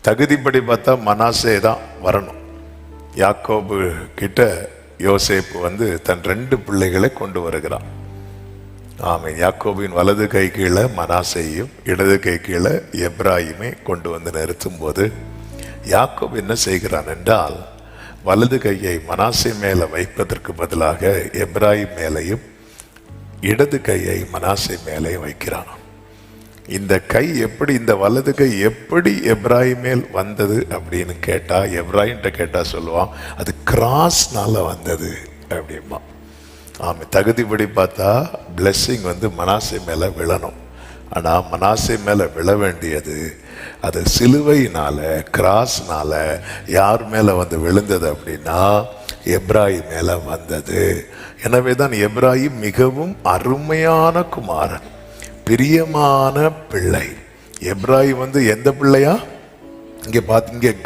தகுதிப்படி பார்த்தா மனாசே தான் வரணும். யாக்கோபு கிட்ட யோசேப்பு வந்து தன் 2 பிள்ளைகளை கொண்டு வருகிறான். ஆமாம், யாக்கோபின் வலது கை கீழே மனாசேயும் இடது கை கீழே எப்ராயிமை கொண்டு வந்து நிறுத்தும் போது யாக்கோபு என்ன செய்கிறான் என்றால், வலது கையை மனாசே மேலே வைப்பதற்கு பதிலாக எப்ராயிம் மேலையும் இடது கையை மனாசே மேலே வைக்கிறான். இந்த கை எப்படி, இந்த வலது கை எப்படி எப்ராயிம் மேல் வந்தது அப்படின்னு கேட்டா, எப்ராயிம்கிட்ட கேட்டா சொல்லுவான், அது கிராஸ்னால வந்தது அப்படிமா. ஆமாம், தகுதிப்படி பார்த்தா பிளெஸ்ஸிங் வந்து மனாசே மேலே விழணும். ஆனால் மனாசே மேலே விழ வேண்டியது அது சிலுவையினால, கிராஸ்னால யார் மேலே வந்து விழுந்தது அப்படின்னா எப்ராயிம் மேலே வந்தது. எனவே தான் எப்ராயிம் மிகவும் அருமையான குமாரன், பிரியமான பிள்ளை. எப்ராயிம் வந்து எந்த பிள்ளையா? இங்கே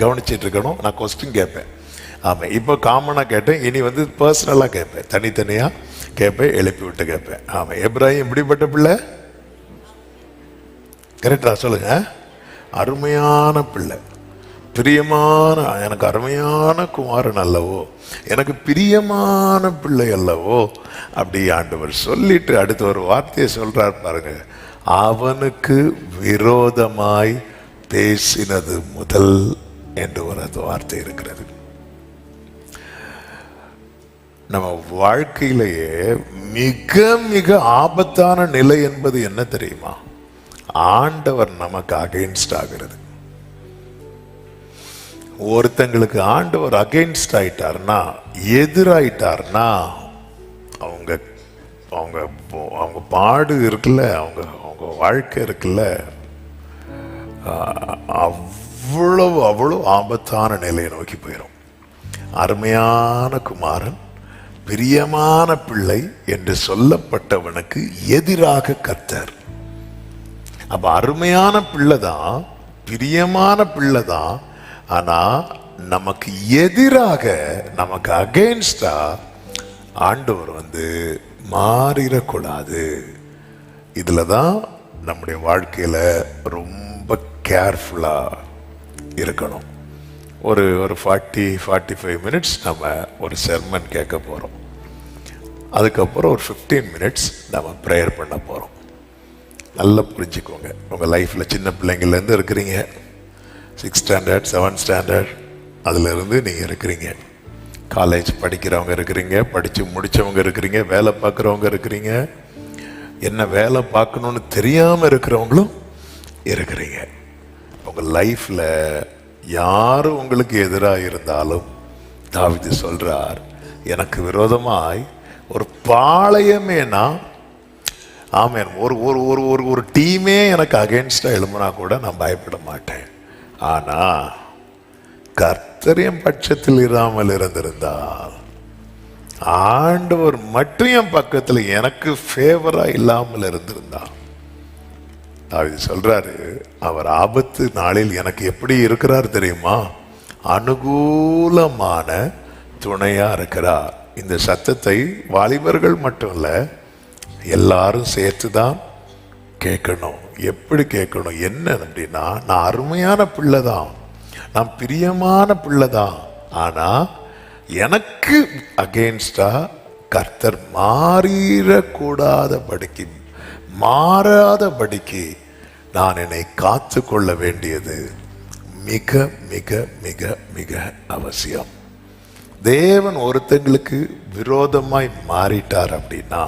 கவனிச்சிட்டு இருக்கணும். நான் கொஸ்டின் கேட்பேன். ஆமாம், இப்போ காமனாக கேட்டேன், இனி வந்து பர்சனலாக கேட்பேன், தனித்தனியாக கேட்பேன், எழுப்பி விட்டு கேட்பேன். ஆமாம், எப்ராயிம் எப்படிப்பட்ட பிள்ளை? கரெக்டா சொல்லுங்க. அருமையான பிள்ளை, பிரியமான, எனக்கு அருமையான குமாரன் அல்லவோ, எனக்கு பிரியமான பிள்ளை அல்லவோ அப்படி ஆண்டவர் சொல்லிட்டு அடுத்த ஒரு வார்த்தையை சொல்றார் பாருங்க, அவனுக்கு விரோதமாய் பேசினது முதல் என்று ஒரு வார்த்தை இருக்கிறது. நம்ம வாழ்க்கையிலேயே மிக மிக ஆபத்தான நிலை என்பது என்ன தெரியுமா? ஆண்டவர் நமக்கு அகைன்ஸ்ட் ஆகிறது. ஒருத்தங்களுக்கு ஆண்டவர் அகைன்ஸ்ட் ஆயிட்டார்னா, எதிராயிட்டார்னா, அவங்க அவங்க அவங்க பாடு இருக்குல்ல, அவங்க அவங்க வாழ்க்கை இருக்குல்ல, அவ்வளவு அவ்வளவு ஆபத்தான நிலையை நோக்கி போயிடும். அருமையான குமாரன், பிரியமான பிள்ளை என்று சொல்லப்பட்டவனுக்கு எதிராக கர்த்தர். அப்ப அருமையான பிள்ளை தான், பிரியமான பிள்ளை தான், ஆனா நமக்கு எதிராக, நமக்கு அகைன்ஸ்டா ஆண்டவர் வந்து மாறிடக்கூடாது. இதுலதான் நம்முடைய வாழ்க்கையில ரொம்ப கேர்ஃபுல்லா இருக்கணும். ஒரு 40-45 மினிட்ஸ் நம்ம ஒரு செர்மன் கேட்க போறோம். அதுக்கப்புறம் ஒரு 15 மினிட்ஸ் நம்ம ப்ரேயர் பண்ண போறோம். நல்லா புரிஞ்சுக்கோங்க. உங்கள் லைஃப்பில் சின்ன பிள்ளைங்கள்லேருந்து இருக்கிறீங்க, 6th ஸ்டாண்டர்ட் 7th ஸ்டாண்டர்ட் அதிலிருந்து நீங்கள் இருக்கிறீங்க, காலேஜ் படிக்கிறவங்க இருக்கிறீங்க, படித்து முடித்தவங்க இருக்கிறீங்க, வேலை பார்க்குறவங்க இருக்கிறீங்க, என்ன வேலை பார்க்கணுன்னு தெரியாமல் இருக்கிறவங்களும் இருக்கிறீங்க. உங்கள் லைஃப்பில் யார் உங்களுக்கு எதிராக இருந்தாலும் தாவீது சொல்கிறார், எனக்கு விரோதமாய் ஒரு பாளையமே, நான் ஆமேன், ஒரு ஒரு ஒரு ஒரு ஒரு டீமே எனக்கு அகேன்ஸ்டா எழும்புனா கூட நான் பயப்பட மாட்டேன். ஆனா கர்த்தர் என் பட்சத்தில் இராமல் இருந்திருந்தால், ஆண்டவர் மட்டும் என் பக்கத்தில் எனக்கு ஃபேவரா இல்லாமல் இருந்திருந்தால், தாவீது சொல்றாரு, அவர் ஆபத்து நாளில் எனக்கு எப்படி இருக்கிறார் தெரியுமா? அனுகூலமான துணையா இருக்கிறார். இந்த சத்தத்தை வாலிபர்கள் மட்டும் இல்ல, எல்லாரும் சேர்த்துதான் கேட்கணும். எப்படி கேட்கணும்? என்ன அப்படின்னா, நான் அருமையான பிள்ளை தான், நான் பிரியமான பிள்ளை தான், ஆனா எனக்கு அகெயின்ஸ்டா கர்த்தர் மாறிடக்கூடாதபடிக்கு, மாறாதபடிக்கு நான் என்னை காத்து கொள்ள வேண்டியது மிக மிக மிக மிக அவசியம். தேவன் ஒருத்தங்களுக்கு விரோதமாய் மாறிட்டார் அப்படின்னா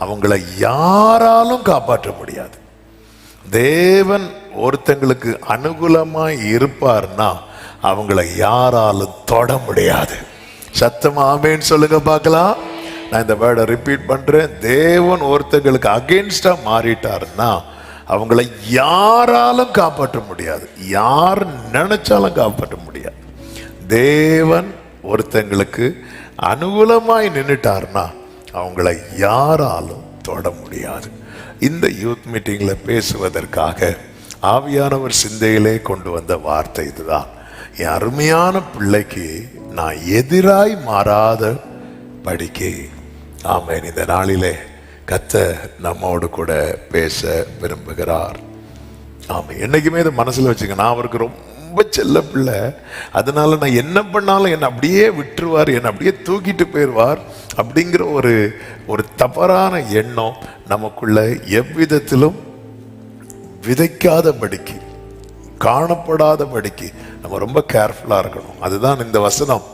அவங்கள யாராலும் காப்பாற்ற முடியாது. தேவன் ஒருத்தங்களுக்கு அனுகூலமாய் இருப்பார்னா அவங்கள யாராலும் தொட முடியாது. சத்தமா ஆமென் சொல்லுங்க பார்க்கலாம். நான் இந்த வேர்டை ரிப்பீட் பண்றேன். தேவன் ஒருத்தங்களுக்கு அகெயின்ஸ்டா மாறிட்டார்னா அவங்கள யாராலும் காப்பாற்ற முடியாது, யார் நினைச்சாலும் காப்பாற்ற முடியாது. தேவன் ஒருத்தங்களுக்கு அனுகூலமாய் நின்றுட்டார்னா அவங்கள யாராலும் தொட முடியாது. இந்த யூத் மீட்டிங்ல பேசுவதற்காக ஆவியானவர் சிந்தையிலே கொண்டு வந்த வார்த்தை இதுதான். என் அருமையான பிள்ளைக்கு நான் எதிராய் மாறாத படிக்கை. ஆமென். இந்த நாளிலே கர்த்தர் நம்மோடு கூட பேச விரும்புகிறார். ஆமாம், என்னைக்குமே இதை மனசுல வச்சுக்க. நான் அவருக்கு ரொம்ப ரொம்ப செல்ல பிள்ளை, அதனால நான் என்ன பண்ணாலும் என்னை அப்படியே விட்டுருவார், என்னை அப்படியே தூக்கிட்டு போயிடுவார் அப்படிங்கிற ஒரு தவறான எண்ணம் நமக்குள்ள எவ்விதத்திலும் விதைக்காதபடிக்கு, காணப்படாதபடிக்கு நம்ம ரொம்ப கேர்ஃபுல்லா இருக்கணும். அதுதான் இந்த வசனம்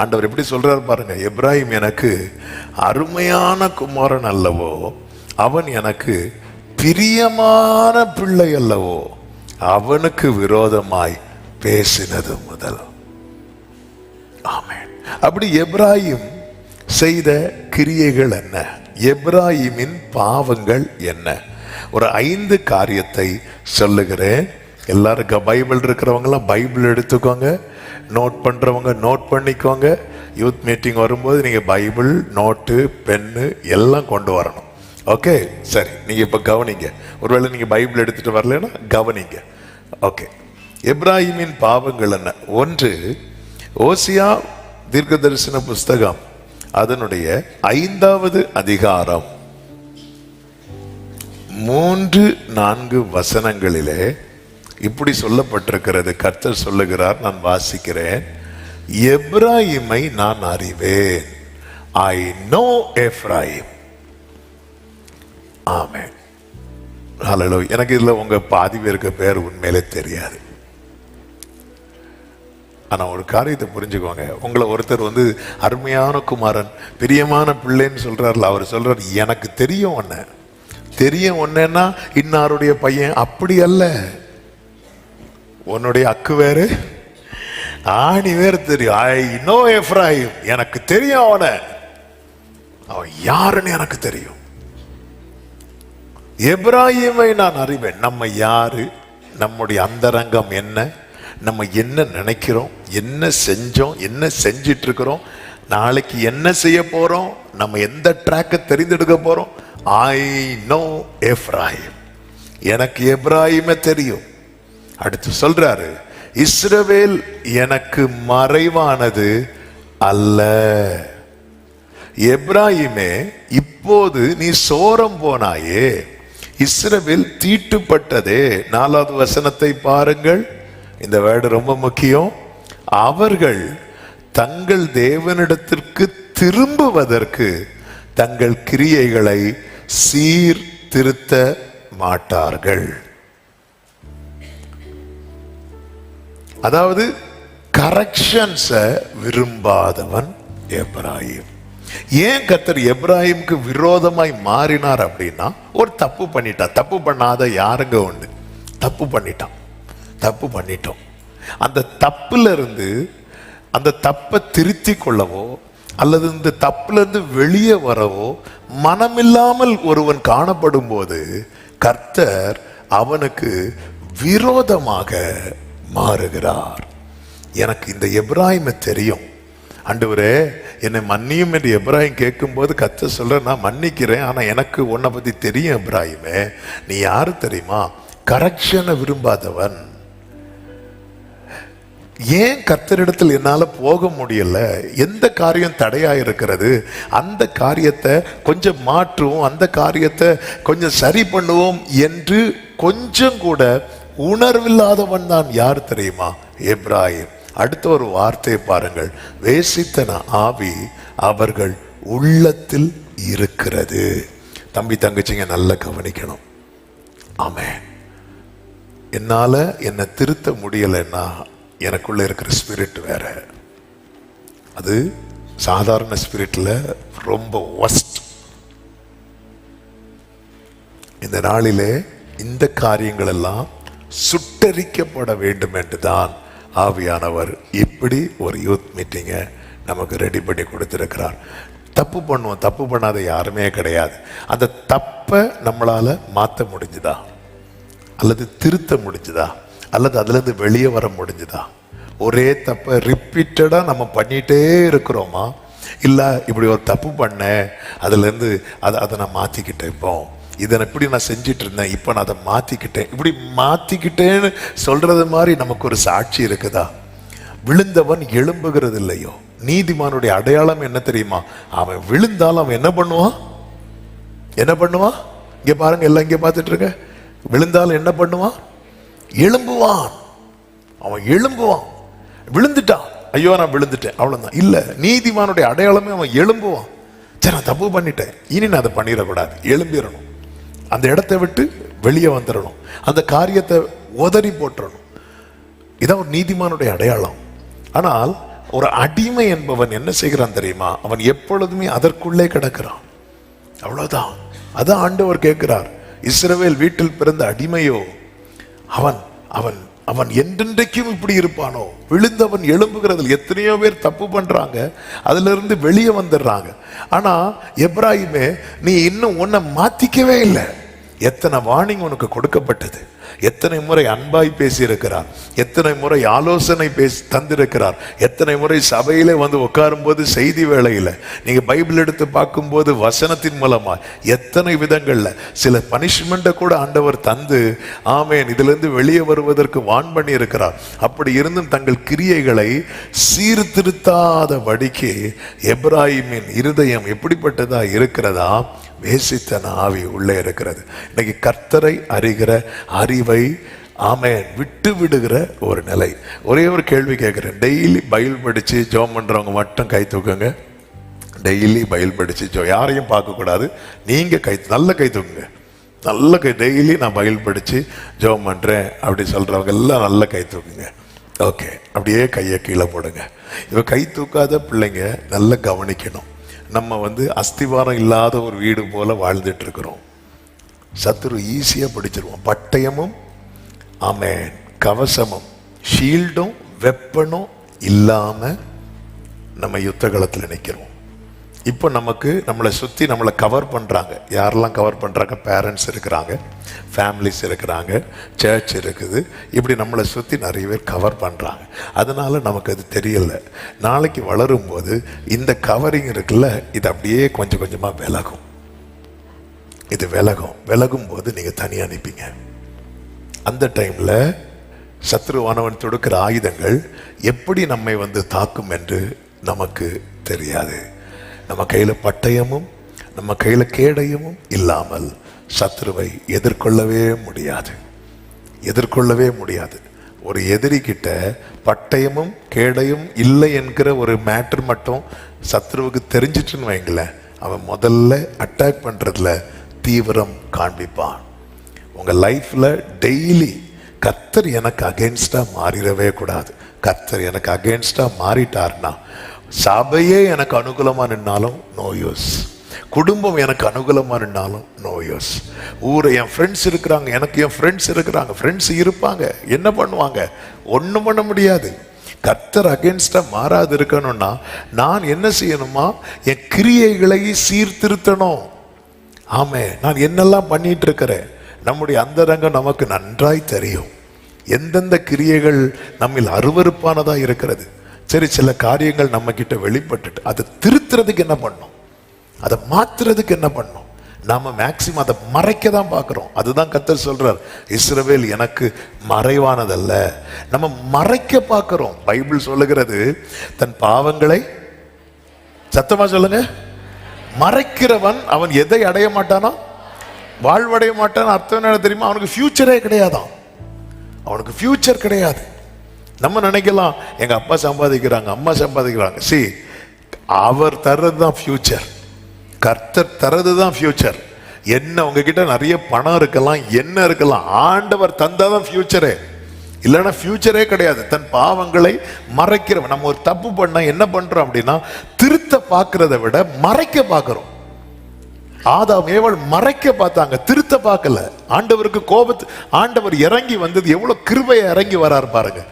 ஆண்டவர் எப்படி சொல்றாரு பாருங்க. எப்ராஹிம் எனக்கு அருமையான குமாரன் அல்லவோ, அவன் எனக்கு பிரியமான பிள்ளை அல்லவோ, அவனுக்கு விரோதமாய் பேசினது முதல். ஆமென். அப்படி எப்ராஹிம் செய்த கிரியைகள் என்ன, எப்ராஹிமின் பாவங்கள் என்ன? ஒரு 5 காரியத்தை சொல்லுகிறேன். எல்லாருக்கும் பைபிள் இருக்கிறவங்களாம் பைபிள் எடுத்துக்கோங்க, நோட் பண்றவங்க நோட் பண்ணிக்கோங்க. யூத் மீட்டிங் வரும்போது நீங்க பைபிள், நோட்டு, பென்னு எல்லாம் கொண்டு வரணும். ஓகே, சரி. நீங்க இப்ப கவனிங்க. ஒருவேளை நீங்க பைபிள் எடுத்துட்டு வரலன்னா கவனிங்க. ஓகே, எப்ராஹிமின் பாவங்கள் என்ன? 1, ஓசியா தீர்க்க தரிசன புஸ்தகம் அதனுடைய 5வது அதிகாரம் 3-4 வசனங்களிலே இப்படி சொல்லப்பட்டிருக்கிறது. கர்த்தர் சொல்லுகிறார், நான் வாசிக்கிறேன். எப்ராஹிமை நான் அறிவேன். I know Ephraim. Amen. Hallelujah. எனக்கு இதுல உங்க பாதி பேருக்கு பேர் உண்மையிலே தெரியாது. ஆனா ஒரு காரியத்தை புரிஞ்சுக்கோங்க. உங்களை ஒருத்தர் அருமையான குமாரன், பிரியமான பிள்ளைன்னு சொல்றாருல, அவர் சொல்றாரு எனக்கு தெரியும் ஒன்ன, தெரியும் ஒன்னா இன்னாருடைய பையன். அப்படி அல்ல. உன்னுடைய அக்கு வேறு, ஆணி வேறு தெரியும். ஐ நோ எப்ராஹிம். எனக்கு தெரியும் அவன் யாருன்னு எனக்கு தெரியும். எப்ராஹிமை நான் அறிவேன். நம்ம யாரு, நம்முடைய அந்தரங்கம் என்ன, நம்ம என்ன நினைக்கிறோம், என்ன செஞ்சோம், என்ன செஞ்சிட்டு இருக்கிறோம், நாளைக்கு என்ன செய்ய போறோம், நம்ம எந்த ட்ராக்கை தெரிந்தெடுக்க போறோம். ஐ நோ எப்ராஹிம். எனக்கு எப்ராஹிமை தெரியும். அடுத்து சொல்றாரு, இஸ்ரவேல் எனக்கு மறைவானது அல்ல. எப்ராஹிமே, இப்போது நீ சோரம் போனாயே, இஸ்ரவேல் தீட்டுப்பட்டதே. 4வது வசனத்தை பாருங்கள். இந்த வேர்டு ரொம்ப முக்கியம். அவர்கள் தங்கள் தேவனிடத்திற்கு திரும்புவதற்கு தங்கள் கிரியைகளை சீர்திருத்த மாட்டார்கள். அதாவது கரெக்ஷன்ஸை விரும்பாதவன் எப்ராஹிம். ஏன் கர்த்தர் எப்ராஹிமுக்கு விரோதமாய் மாறினார் அப்படின்னா, ஒரு தப்பு பண்ணிட்டான். தப்பு பண்ணாத யாருங்க உண்டு? தப்பு பண்ணிட்டோம். அந்த தப்புல இருந்து அந்த தப்பை திருத்தி கொள்ளவோ அல்லது இந்த தப்புல இருந்து வெளியே வரவோ மனமில்லாமல் ஒருவன் காணப்படும் போது கர்த்தர் அவனுக்கு விரோதமாக மாறுகிறார். எனக்கு இந்த எப்ராஹிமை தெரியும் ஆண்டவரே, என்னை மன்னியும் என்று எப்ராஹிம் கேட்கும் போது கர்த்தர் சொல்ற, நான் மன்னிக்கிறேன், ஆனா எனக்கு உன்னை பத்தி தெரியும் எப்ராஹிமே. நீ யாரு தெரியுமா? கரெக்ஷனை விரும்பாதவன். ஏன் கர்த்தரிடத்தில் என்னால போக முடியல? எந்த காரியம் தடையா இருக்கிறது? அந்த காரியத்தை கொஞ்சம் மாற்றுவோம், அந்த காரியத்தை கொஞ்சம் சரி பண்ணுவோம் என்று கொஞ்சம் கூட உணர்வில்லாதவன் தான் யார் தெரியுமா? எப்ராஹிம். அடுத்த ஒரு வார்த்தையை பாருங்கள். வேசித்தன ஆவி அவர்கள் உள்ளத்தில் இருக்கிறது. தம்பி தங்கச்சிங்க நல்லா கவனிக்கணும். ஆமென். என்னால என்னை திருத்த முடியலைன்னா எனக்குள்ள இருக்கிற ஸ்பிரிட் வேற. அது சாதாரண ஸ்பிரிட்ல ரொம்ப ஒஸ்ட். இந்த நாளிலே இந்த காரியங்கள் எல்லாம் சுட்டரிக்கப்பட வேண்டும் என்றுதான் ஆவியானவர் இப்படி ஒரு யூத் மீட்டிங்கை நமக்கு ரெடி பண்ணி கொடுத்திருக்கிறார். தப்பு பண்ணுவோம், தப்பு பண்ணாத யாருமே கிடையாது. அந்த தப்பை நம்மளால மாற்ற முடிஞ்சுதா அல்லது திருத்த முடிஞ்சுதா அல்லது அதுல இருந்து வெளியே வர முடிஞ்சுதா? ஒரே தப்பை ரிப்பீட்டடா நம்ம பண்ணிட்டே இருக்கிறோமா? இல்ல இப்படி ஒரு தப்பு பண்ண அதுல இருந்து அதை நான் மாத்திக்கிட்டேன், இப்போ இதை இப்படி நான் செஞ்சிட்டு இருந்தேன், இப்ப நான் அதை மாத்திக்கிட்டேன், இப்படி மாத்திக்கிட்டேன்னு சொல்றது மாதிரி நமக்கு ஒரு சாட்சி இருக்குதா? விழுந்தவன் எழும்புகிறது இல்லையோ. நீதிமானுடைய அடையாளம் என்ன தெரியுமா? அவன் விழுந்தாலும் அவன் என்ன பண்ணுவான்? இங்க பாருங்க, எல்லாம் இங்க பார்த்துட்டு இருக்க. விழுந்தாலும் என்ன பண்ணுவான்? எழும்புவான். அவன் எழும்புவான். விழுந்துட்டான், ஐயோ நான் விழுந்துட்டேன், அவ்வளவுதான். இல்ல, நீதிமானுடைய அடையாளமே அவன் எழும்புவான். சரி, நான் தப்பு பண்ணிட்டேன், இனி நான் அதை பண்ணிடக்கூடாது, எழும்பிடணும், அந்த இடத்தை விட்டு வெளியே வந்துடணும், அந்த காரியத்தை உதறி போட்டுறணும். இதான் ஒரு நீதிமானுடைய அடையாளம். ஆனால் ஒரு அடிமை என்பவன் என்ன செய்கிறான் தெரியுமா? அவன் எப்பொழுதுமே அதற்குள்ளே கிடக்கிறான், அவ்வளவுதான். அதான் ஆண்டவர் கேட்கிறார், இஸ்ரவேல் வீட்டில் பிறந்த அடிமையோ அவன் அவன் அவன் என்றென்றைக்கும் இப்படி இருப்பானோ? விழுந்தவன் எழும்புகிறதில் எத்தனையோ பேர் தப்பு பண்றாங்க, அதுல இருந்து வெளியே வந்துடுறாங்க. ஆனா எப்ராஹிமே, நீ இன்னும் உன்னை மாத்திக்கவே இல்லை. எத்தனை வார்னிங் உனக்கு கொடுக்கப்பட்டது, எத்தனை முறை அன்பாய் பேசியிருக்கிறார், எத்தனை முறை ஆலோசனை தந்திருக்கிறார், எத்தனை முறை சபையில வந்து உட்காரும் போது செய்தி வேளையில நீங்க பைபிள் எடுத்து பார்க்கும்போது வசனத்தின் மூலமா எத்தனை விதங்கள்ல சில பனிஷ்மெண்ட்டை கூட ஆண்டவர் தந்து, ஆமேன், இதுல இருந்து வெளியே வருவதற்கு வான் பண்ணி இருக்கிறார். அப்படி இருந்தும் தங்கள் கிரியைகளை சீர்திருத்தாத படிக்கு எப்ராஹிமின் இருதயம் எப்படிப்பட்டதா இருக்கிறதா? வேசித்தன ஆவி உள்ளே இருக்கிறது. இன்னைக்கு கர்த்தரை அறிகிற அறிவை ஆமென் விட்டு விடுகிற ஒரு நிலை. ஒரே ஒரு கேள்வி கேட்கிறேன், டெய்லி பைபிள் படிச்சு ஜெபம் பண்றவங்க மட்டும் கை தூக்குங்க. டெய்லி பைபிள் படிச்சு யாரையும் பார்க்க கூடாது, நீங்க நல்ல கை தூக்குங்க, நல்ல கை. டெய்லி நான் பைபிள் படிச்சு ஜெபம் பண்றேன் அப்படி சொல்றவங்க எல்லாம் நல்ல கை தூக்குங்க. ஓகே, அப்படியே கையை கீழே போடுங்க. இவ கை தூக்காத பிள்ளைங்க நல்லா கவனிக்கணும். நம்ம அஸ்திவாரம் இல்லாத ஒரு வீடு போல வாழ்ந்துட்டு இருக்கிறோம். சத்துரு ஈஸியா பிடிச்சிருவோம். பட்டயமும் ஆமென் கவசமும் ஷீல்டும் வெப்பனும் இல்லாம நம்ம யுத்த களத்தில் நிற்கிறோம். இப்போ நம்மளை சுற்றி நம்மளை கவர் பண்ணுறாங்க. யாரெல்லாம் கவர் பண்ணுறாங்க? பேரண்ட்ஸ் இருக்கிறாங்க, ஃபேமிலிஸ் இருக்கிறாங்க, சர்ச் இருக்குது. இப்படி நம்மளை சுற்றி நிறைய பேர் கவர் பண்ணுறாங்க. அதனால நமக்கு அது தெரியல. நாளைக்கு வளரும்போது இந்த கவரிங் இருக்குல்ல, இது அப்படியே கொஞ்சம் கொஞ்சமாக விலகும். இது விலகும் போது நீங்கள் தனியாக நிற்பீங்க. அந்த டைமில் சத்ருவானவன் தொடுக்கிற ஆயுதங்கள் எப்படி நம்மை தாக்கும் என்று நமக்கு தெரியாது. நம்ம கையில் பட்டயமும் நம்ம கையில் கேடயமும் இல்லாமல் சத்ருவை எதிர்கொள்ளவே முடியாது. ஒரு எதிரி கிட்ட பட்டயமும் கேடயம் இல்லை என்கிற ஒரு மேட்டர் மட்டும் சத்ருவுக்கு தெரிஞ்சிட்டுன்னு வைங்களேன், அவன் முதல்ல அட்டாக் பண்றதுல தீவிரம் காண்பிப்பான். உங்க லைஃப்ல டெய்லி கர்த்தர் எனக்கு அகென்ஸ்டா மாறிடவே கூடாது. கர்த்தர் எனக்கு அகென்ஸ்டா மாறிட்டார்னா சபையே எனக்கு அனுகூலமா நின்னாலும் நோ யூஸ், குடும்பம் எனக்கு அனுகூலமா நின்னாலும் நோ யூஸ். ஊரை என் ஃப்ரெண்ட்ஸ் இருக்கிறாங்க, எனக்கு என் ஃப்ரெண்ட்ஸ் இருக்கிறாங்க, ஃப்ரெண்ட்ஸ் இருப்பாங்க, என்ன பண்ணுவாங்க? ஒன்றும் பண்ண முடியாது. கர்த்தர் அகென்ஸ்டா மாறாது இருக்கணும்னா நான் என்ன செய்யணுமா? என் கிரியைகளை சீர்திருத்தணும். ஆமே, நான் என்னெல்லாம் பண்ணிட்டு இருக்கிறேன், நம்முடைய அந்தரங்கம் நமக்கு நன்றாய் தெரியும். எந்தெந்த கிரியைகள் நம்மில் அருவருப்பானதா இருக்கிறது. சரி, சில காரியங்கள் நம்ம கிட்ட வெளிப்பட்டுட்டு அதை திருத்துறதுக்கு என்ன பண்ணும், அதை மாத்துறதுக்கு என்ன பண்ணும்? நாம மேக்சிமம் அதை மறைக்க தான் பார்க்கிறோம். அதுதான் கர்த்தர் சொல்றார், இஸ்ரவேல் எனக்கு மறைவானதல்ல. நம்ம மறைக்க பார்க்கிறோம். பைபிள் சொல்லுகிறது, தன் பாவங்களை சத்தமா சொல்லுங்க, மறைக்கிறவன் அவன் எதை அடைய மாட்டானா? வாழ்வடைய மாட்டான். அர்த்தம் என்ன தெரியுமா? அவனுக்கு ஃபியூச்சரே கிடையாதான். அவனுக்கு ஃபியூச்சர் கிடையாது. நம்ம நினைக்கலாம், எங்க அப்பா சம்பாதிக்கிறாங்க, அம்மா சம்பாதிக்கிறாங்க. அவர் தர்றதுதான் ஃபியூச்சர். கர்த்தர் தர்றதுதான் ஃபியூச்சர். என்ன உங்ககிட்ட நிறைய பணம் இருக்கலாம், என்ன இருக்கலாம், ஆண்டவர் தந்தாதான் ஃபியூச்சரே, இல்லைன்னா ஃபியூச்சரே கிடையாது. தன் பாவங்களை மறைக்கிறவன். நம்ம ஒரு தப்பு பண்ணா என்ன பண்றோம் அப்படின்னா, திருத்த பார்க்கறத விட மறைக்க பார்க்கிறோம். ஆதாம் ஏவாள் மறைக்க பார்த்தாங்க, திருத்த பார்க்கல. ஆண்டவருக்கு கோபத்து ஆண்டவர் இறங்கி வந்தது எவ்வளவு கிருபையை இறங்கி வராரு பாருங்க.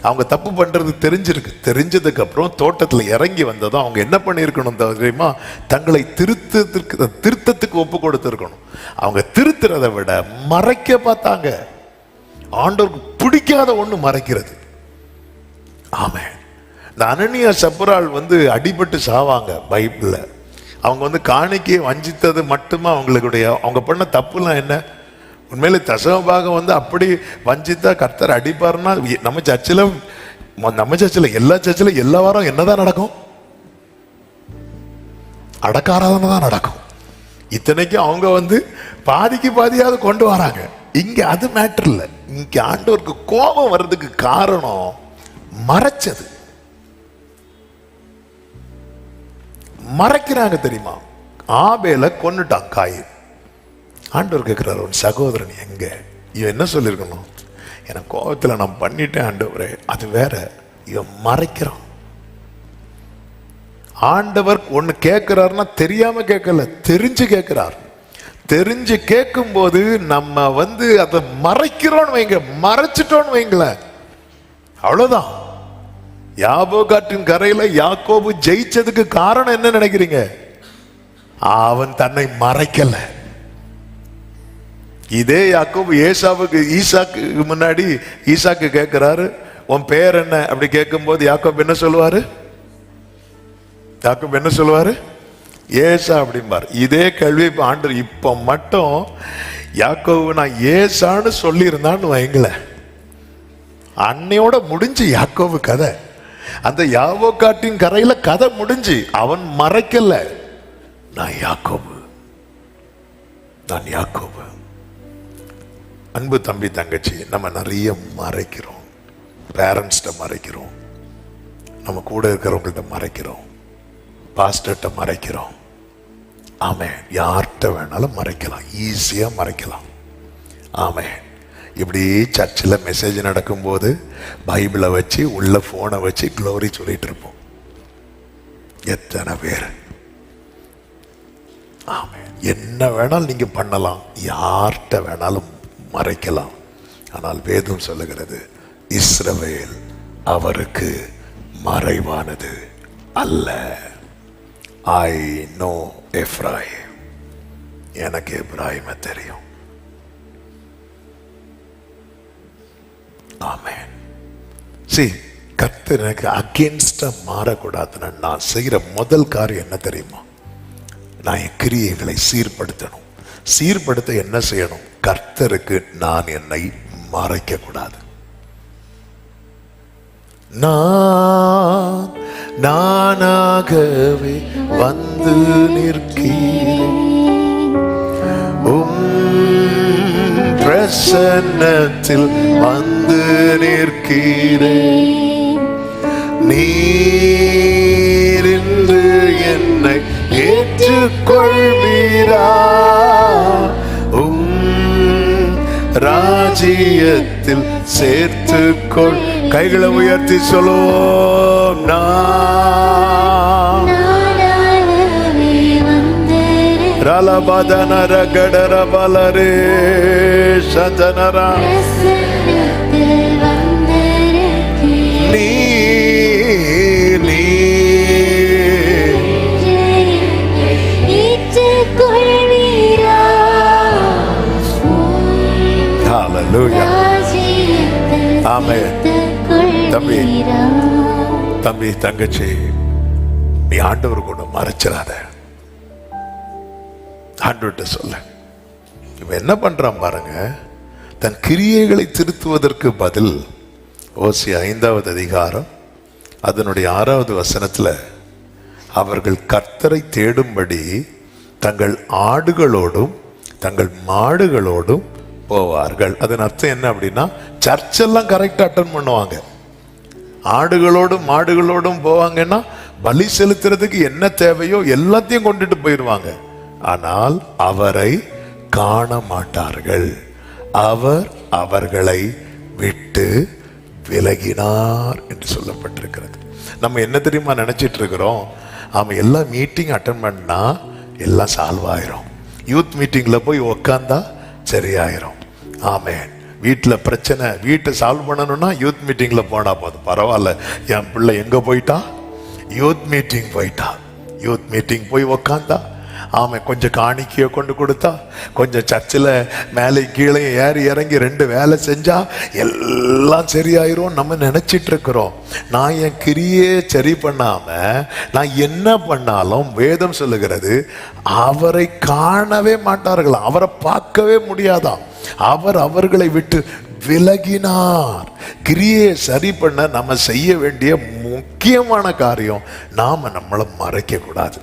அவங்க தப்பு பண்றது தெரிஞ்சதுக்கு அப்புறம் தோட்டத்தில் இறங்கி வந்ததும் அவங்க என்ன பண்ணியிருக்கணும் தெரியுமா? தங்களை திருத்தத்துக்கு ஒப்பு கொடுத்திருக்கணும். அவங்க திருத்துறதை விட மறைக்க பார்த்தாங்க. ஆண்டவருக்கு பிடிக்காத ஒண்ணு மறைக்கிறது. ஆமே, இந்த அனனியா சப்புரால் அடிபட்டு சாவாங்க பைபிள்ல. அவங்க காணிக்கையை வஞ்சித்தது மட்டுமா அவங்களுடைய, அவங்க பண்ண தப்புலாம் என்ன? உண்மையிலே தசமபாகம் அப்படி வஞ்சித்தா கர்த்தர் அடிப்பாருன்னா நம்ம சர்ச்சில் எல்லா சர்ச்சில் எல்லா வாரம் என்னதான் நடக்கும்? அடக்க ஆராதனை தான் நடக்கும். இத்தனைக்கும் அவங்க பாதிக்கு பாதியாவது கொண்டு வராங்க. இங்க அது மேட்டர் இல்லை. இங்க ஆண்டவருக்கு கோபம் வர்றதுக்கு காரணம் மறைச்சது. மறைக்கிறாங்க தெரியுமா? ஆபேல கொன்னுட்டான் காயின். ஆண்டவர் கேட்கிறார், உன் சகோதரன் எங்க? இவன் என்ன சொல்லியிருக்கணும்? எனக்கு கோபத்தில் நான் பண்ணிட்டேன் ஆண்டவரே. அது வேற, இவன் மறைக்கிறான். ஆண்டவர் ஒன்னு கேட்கிறாருன்னா தெரியாம கேட்கல, தெரிஞ்சு கேட்கிறார். தெரிஞ்சு கேட்கும் போது நம்ம அதை மறைக்கிறோன்னு வைங்க, மறைச்சிட்டோன்னு வைங்களேன், அவ்வளவுதான். யாபோகாற்றின் கரையில யாக்கோபு ஜெயிச்சதுக்கு காரணம் என்ன நினைக்கிறீங்க? அவன் தன்னை மறைக்கல. இதே யாக்கோபு ஈசாக்கு முன்னாடி ஈசாக்கு கேட்கிறாரு, உன் பேர் என்ன அப்படி கேட்கும் போது யாக்கோபு என்ன சொல்லுவாரு? யாக்கோபு என்ன சொல்லுவாரு? ஏசா அப்படிம்பார். இதே கேள்வி ஆண்டவர் இப்ப மட்டும் யாக்கோபு நான் ஏசான்னு சொல்லி இருந்தான்னு வைங்கள, அன்னையோட முடிஞ்சு யாக்கோபு கதை. அந்த யாபோகாட்டின் கரையில கதை முடிஞ்சு. அவன் மறைக்கல, நான் யாக்கோபு, நான் யாக்கோபு. அன்பு தம்பி தங்கச்சி, நம்ம நிறைய மறைக்கிறோம். பேரண்ட்ஸ்ட மறைக்கிறோம், நம்ம கூட இருக்கிறவங்கள்ட்ட மறைக்கிறோம், பாஸ்டர்ட்ட மறைக்கிறோம். ஆமென். யார்கிட்ட வேணாலும் மறைக்கலாம், ஈஸியா மறைக்கலாம். ஆமென். இப்படி சர்ச்சில் மெசேஜ் நடக்கும்போது பைபிளை வச்சு உள்ள போனை வச்சு க்ளோரி சொல்லிட்டு இருப்போம். எத்தனை பேர்? ஆமென். என்ன வேணாலும் நீங்க பண்ணலாம், யார்கிட்ட வேணாலும் மறைக்கலாம். ஆனால் வேதம் சொல்லுகிறது, இஸ்ரவேல் அவருக்கு மறைவானது அல்ல. ஐ நோ எப்ராயிம், எனக்கு எப்ராயிமை தெரியும். ஆமென். See, கர்த்தர் எனக்கு அகேன்ஸ்டா மாறக்கூடாதுன்னு நான் செய்யற முதல் காரியம் என்ன தெரியுமா? நான் என் கிரியைகளை சீர்படுத்தணும். சீர்படுத்த என்ன செய்யணும்? கர்த்தருக்கு நான் என்னை மறைக்க கூடாது. நானாகவே வந்து நிற்கிறேன், பிரசன்னத்தில் வந்து நிற்கிறேன். நீரின்று என்னை ஏற்றுக்கொள்வீரா? ராஜ்யத்தில் சேர்த்துக்கொள். கைகளை உயர்த்தி சொல்லுவோம், ரலபதனர கடர பலரே சதனரா. நீ தம்பி தங்கச்சி, நீ ஆண்டவர் கூட மறைச்சிடாத. ஆண்டவர்கிட்ட சொல்ல. இவன் என்ன பண்றான் பாருங்க, தன் கிரியைகளை திருத்துவதற்கு பதில் ஓசியா 5வது அதிகாரம் அதனுடைய 6வது வசனத்துல, அவர்கள் கர்த்தரை தேடும்படி தங்கள் ஆடுகளோடும் தங்கள் மாடுகளோடும் போவார்கள். அதன் அர்த்தம் என்ன அப்படின்னா, சர்ச்செல்லாம் கரெக்டா அட்டன் பண்ணுவாங்க. ஆடுகளோடும் மாடுகளோடும் போவாங்கன்னா பலி செலுத்துறதுக்கு என்ன தேவையோ எல்லாத்தையும் கொண்டுட்டு போயிடுவாங்க. ஆனால் அவரை காண மாட்டார்கள். அவர் அவர்களை விட்டு விலகினார் என்று சொல்லப்பட்டிருக்கிறது. நம்ம என்ன தெரியுமா நினைச்சிட்டு இருக்கிறோம்? அவன் எல்லாம் மீட்டிங் அட்டன் பண்ணா எல்லாம் சால்வ் ஆயிரும். யூத் மீட்டிங்ல போய் உக்காந்தா சரியாயிரும். ஆமென். வீட்டில் பிரச்சனை, வீட்டை சால்வ் பண்ணணும்னா யூத் மீட்டிங்ல போனா போதும். பரவாயில்ல, என் பிள்ளை எங்க போயிட்டா? யூத் மீட்டிங் போயிட்டா. யூத் மீட்டிங் போய் உக்காந்தா, ஆமாம், கொஞ்சம் காணிக்கையை கொண்டு கொடுத்தா, கொஞ்சம் சர்ச்சில் மேலே கீழே ஏறி இறங்கி 2 வேலை செஞ்சா எல்லாம் சரியாயிரும் நம்ம நினைச்சிட்டு இருக்கிறோம். நான் என் கிரியே சரி பண்ணாம நான் என்ன பண்ணாலும் வேதம் சொல்லுகிறது, அவரை காணவே மாட்டார்களாம், அவரை பார்க்கவே முடியாதாம். அவர் அவர்களை விட்டு விலகினார். கிரியை சரி பண்ண நம்ம செய்ய வேண்டிய முக்கியமான காரியம், நாம நம்மளை மறைக்க கூடாது.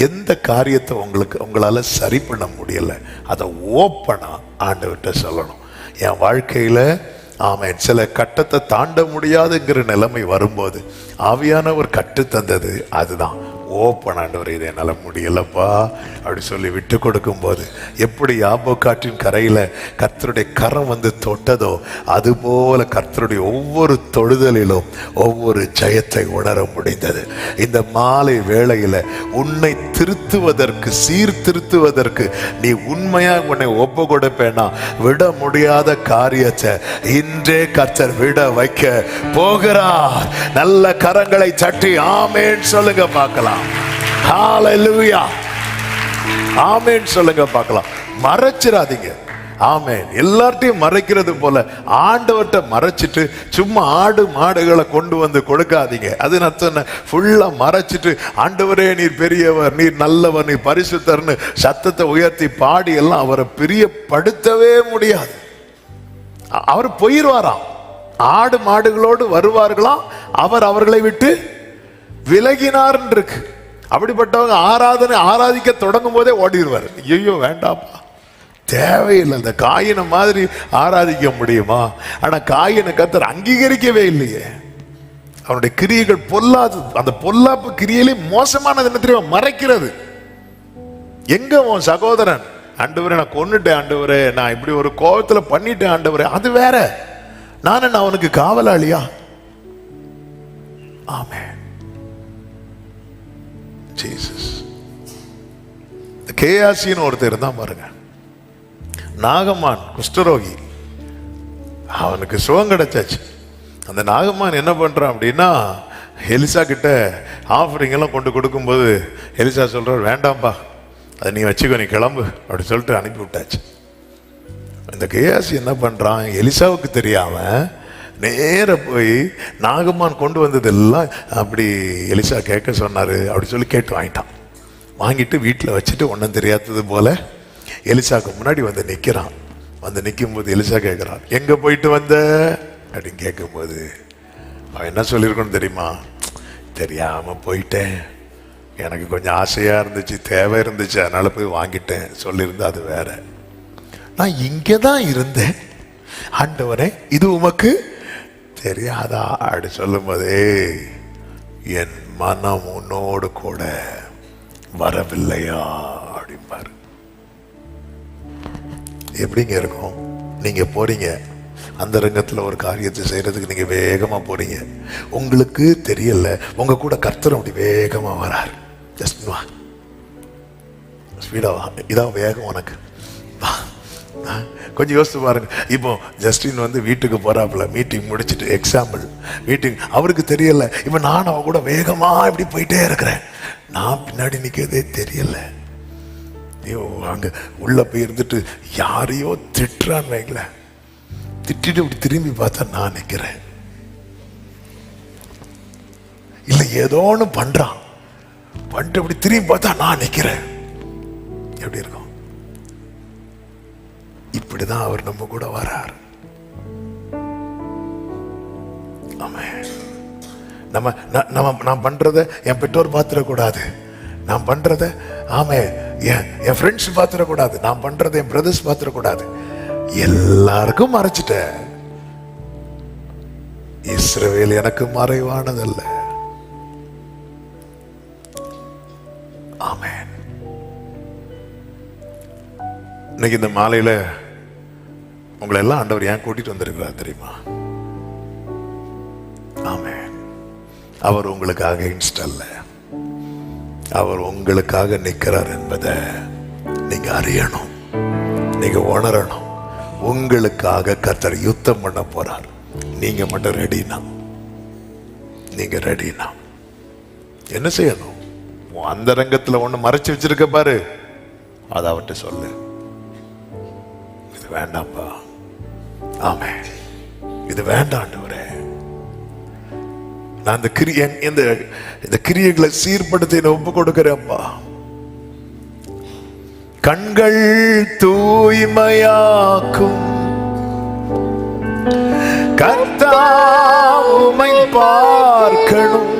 எந்த காரியத்தை உங்களால சரி பண்ண முடியல, அதை ஓப்பனா ஆண்டவர்கிட்ட சொல்லணும். என் வாழ்க்கையில ஆமென் சில கட்டத்தை தாண்ட முடியாதுங்கிற நிலைமை வரும்போது ஆவியானவர் கற்று தந்தது அதுதான். ஓப்பன் ஆண்டவர், இது என்னால் முடியலப்பா அப்படி சொல்லி விட்டு கொடுக்கும் போது எப்படி யாப்போக்காற்றின் கரையில கர்த்தருடைய கரம் வந்து தொட்டதோ அதுபோல கர்த்தருடைய ஒவ்வொரு தொழுதலிலும் ஒவ்வொரு ஜெயத்தை உணர முடிந்தது. இந்த மாலை வேளையில உன்னை திருத்துவதற்கு சீர்திருத்துவதற்கு நீ உண்மையா உன்னை ஒப்பு கொடுப்பேனா விட முடியாத காரியத்தை இன்றே கர்த்தர் விட வைக்க போகிறார். நல்ல கரங்களை தட்டி ஆமென் சொல்லுங்க பார்க்கலாம். ஹalleluya, ஆமென் சொல்லுங்க பார்க்கலாம். மறைச்சிராதீங்க. ஆமென். எல்லார்ட்டையும் மறைக்கிறது போல ஆண்டவர்கிட்ட மறைச்சிட்டு சும்மா ஆடு மாடுகளை கொண்டு வந்து கொடுக்காதீங்க. அது நான் ஃபுல்லா மறைச்சிட்டு ஆண்டவரே நீர் பெரியவர், நீர் நல்லவர், நீர் பரிசுத்தர்னு சத்தத்தை உயர்த்தி பாடி எல்லாம் அவரை பிரியப்படுத்தவே முடியாது. அவர் போயிடுவாராம். ஆடு மாடுகளோடு வருவார்களாம், அவர் அவர்களை விட்டு விலகினார் இருக்கு. அப்படிப்பட்டவங்க ஆராதிக்க தொடங்கும் போதே ஓடிடுவார். ஐயோ வேண்டாப்பா, தேவையில்லை. இந்த காயினை மாதிரி ஆராதிக்க முடியுமா? ஆனா காயினை கர்த்தர் அங்கீகரிக்கவே இல்லையே. அவனுடைய கிரியைகள் பொல்லாது. அந்த பொல்லாப்பு கிரியையிலே மோசமானது என்ன தெரியுமா? மறைக்கிறது. எங்க உன் சகோதரன், ஆண்டவரே நான் கொன்னுட்டேன், ஆண்டவரே நான் இப்படி ஒரு கோபத்துல பண்ணிட்டேன், ஆண்டவரே அது வேற. நான் என்ன அவனுக்கு காவலாளியா? ஆமென். ஜீசஸ். கேயாசின்னு ஒருத்தர் தான் பாருங்க, நாகமான் குஷ்டரோகி, அவனுக்கு சுகம் கிடைச்சாச்சு. அந்த நாகமான் என்ன பண்றான் அப்படின்னா எலிசா கிட்ட ஆஃபரிங் எல்லாம் கொண்டு கொடுக்கும்போது எலிசா சொல்றார், வேண்டாம்பா அதை நீ வச்சுக்கோ, நீ கிளம்பு அப்படி சொல்லிட்டு அனுப்பி விட்டாச்சு. இந்த கேயாசி என்ன பண்றான், எலிசாவுக்கு தெரியாம நேர போய் நாகமான் கொண்டு வந்ததெல்லாம் அப்படி எலிசா கேட்க சொன்னாரு அப்படி சொல்லி கேட்டு வாங்கிட்டான். வாங்கிட்டு வீட்டில் வச்சுட்டு ஒன்றும் தெரியாதது போல எலிசாவுக்கு முன்னாடி வந்து நிற்கிறான். வந்து நிற்கும் போது எலிசா கேட்குறான், எங்க போயிட்டு வந்த அப்படின்னு கேட்கும்போது அவன் என்ன சொல்லியிருக்கணும் தெரியுமா? தெரியாம போயிட்டேன், எனக்கு கொஞ்சம் ஆசையா இருந்துச்சு, தேவை இருந்துச்சு, அதனால போய் வாங்கிட்டேன் சொல்லியிருந்தா அது வேற. நான் இங்கே தான் இருந்தேன் ஆண்டவரே, இது உமக்கு தெரியாதா அப்படி சொல்லும் போதே என் மனம் உன்னோடு கூட வரவில்லையா அப்படிம்பாரு. எப்படிங்க இருக்கும்? நீங்க போறீங்க அந்த ரங்கத்துல ஒரு காரியத்தை செய்யறதுக்கு, நீங்க வேகமா போறீங்க, உங்களுக்கு தெரியல, உங்க கூட கர்த்தர் அப்படி வேகமா வராரு. ஜஸ்ட் வா, ஸ்பீடா வா, இதான் வேகம் உனக்கு. கொஞ்சம் யோசித்து பாருங்க. இப்போ ஜஸ்டின் வந்து வீட்டுக்கு போறாப்புல, மீட்டிங் முடிச்சுட்டு, எக்ஸாம்பிள் மீட்டிங், அவருக்கு தெரியல, இப்போ நான் அவ கூட வேகமா இப்படி போயிட்டே இருக்கிறேன், நான் பின்னாடி நிற்கிறதே தெரியல. ஐயோ அங்க உள்ள போய் இருந்துட்டு யாரையோ திட்டுறான்னு வைங்களேன், திட்டிட்டு இப்படி திரும்பி பார்த்தா நான் நிற்கிறேன். இல்லை ஏதோ ஒன்று பண்றான், பண்ணிட்டு இப்படி திரும்பி பார்த்தா நான் நிற்கிறேன். எப்படி இருக்கும்? இப்படிதான் அவர் நம்ம கூட வரார். நான் பண்றத என் பெற்றோர் பாத்திரக்கூடாது, நான் பண்றத என் ஃப்ரெண்ட்ஸ் பாத்திரக்கூடாது, நான் பண்றத என் பிரதர்ஸ் பாத்திரக்கூடாது, எல்லாருக்கும் மறைச்சிட்ட. இஸ்ரவேல் எனக்கு மறைவானதல்ல. ஆமென். இன்னைக்கு இந்த மாலையில உங்களை எல்லாம் ஆண்டவர் ஏன் கூட்டிட்டு வந்திருக்கிறார் தெரியுமா? ஆமென். அவர் உங்களுக்காக இன்ஸ்டல்ல, அவர் உங்களுக்காக நிற்கிறார் என்பதை நீங்க அறியணும், நீங்க உணரணும். உங்களுக்காக கர்த்தர் யுத்தம் பண்ண போறார். நீங்க மட்டும் ரெடினா, நீங்க ரெடினா என்ன செய்யணும்? அந்த ரங்கத்துல ஒண்ணு மறைச்சு வச்சிருக்க பாரு, அதை அவர்கிட்ட சொல்லு, இது வேண்டாம்ப்பா, ஆமே இது வேண்டாம் ஆண்டவரே, நான் இந்த கிரியைகளை சீர்படுத்தி ஒப்பு கொடுக்கிறேன்ப்பா. கண்கள் தூய்மையாக்கும் கர்த்தர் உம்மை பார்க்கணும்,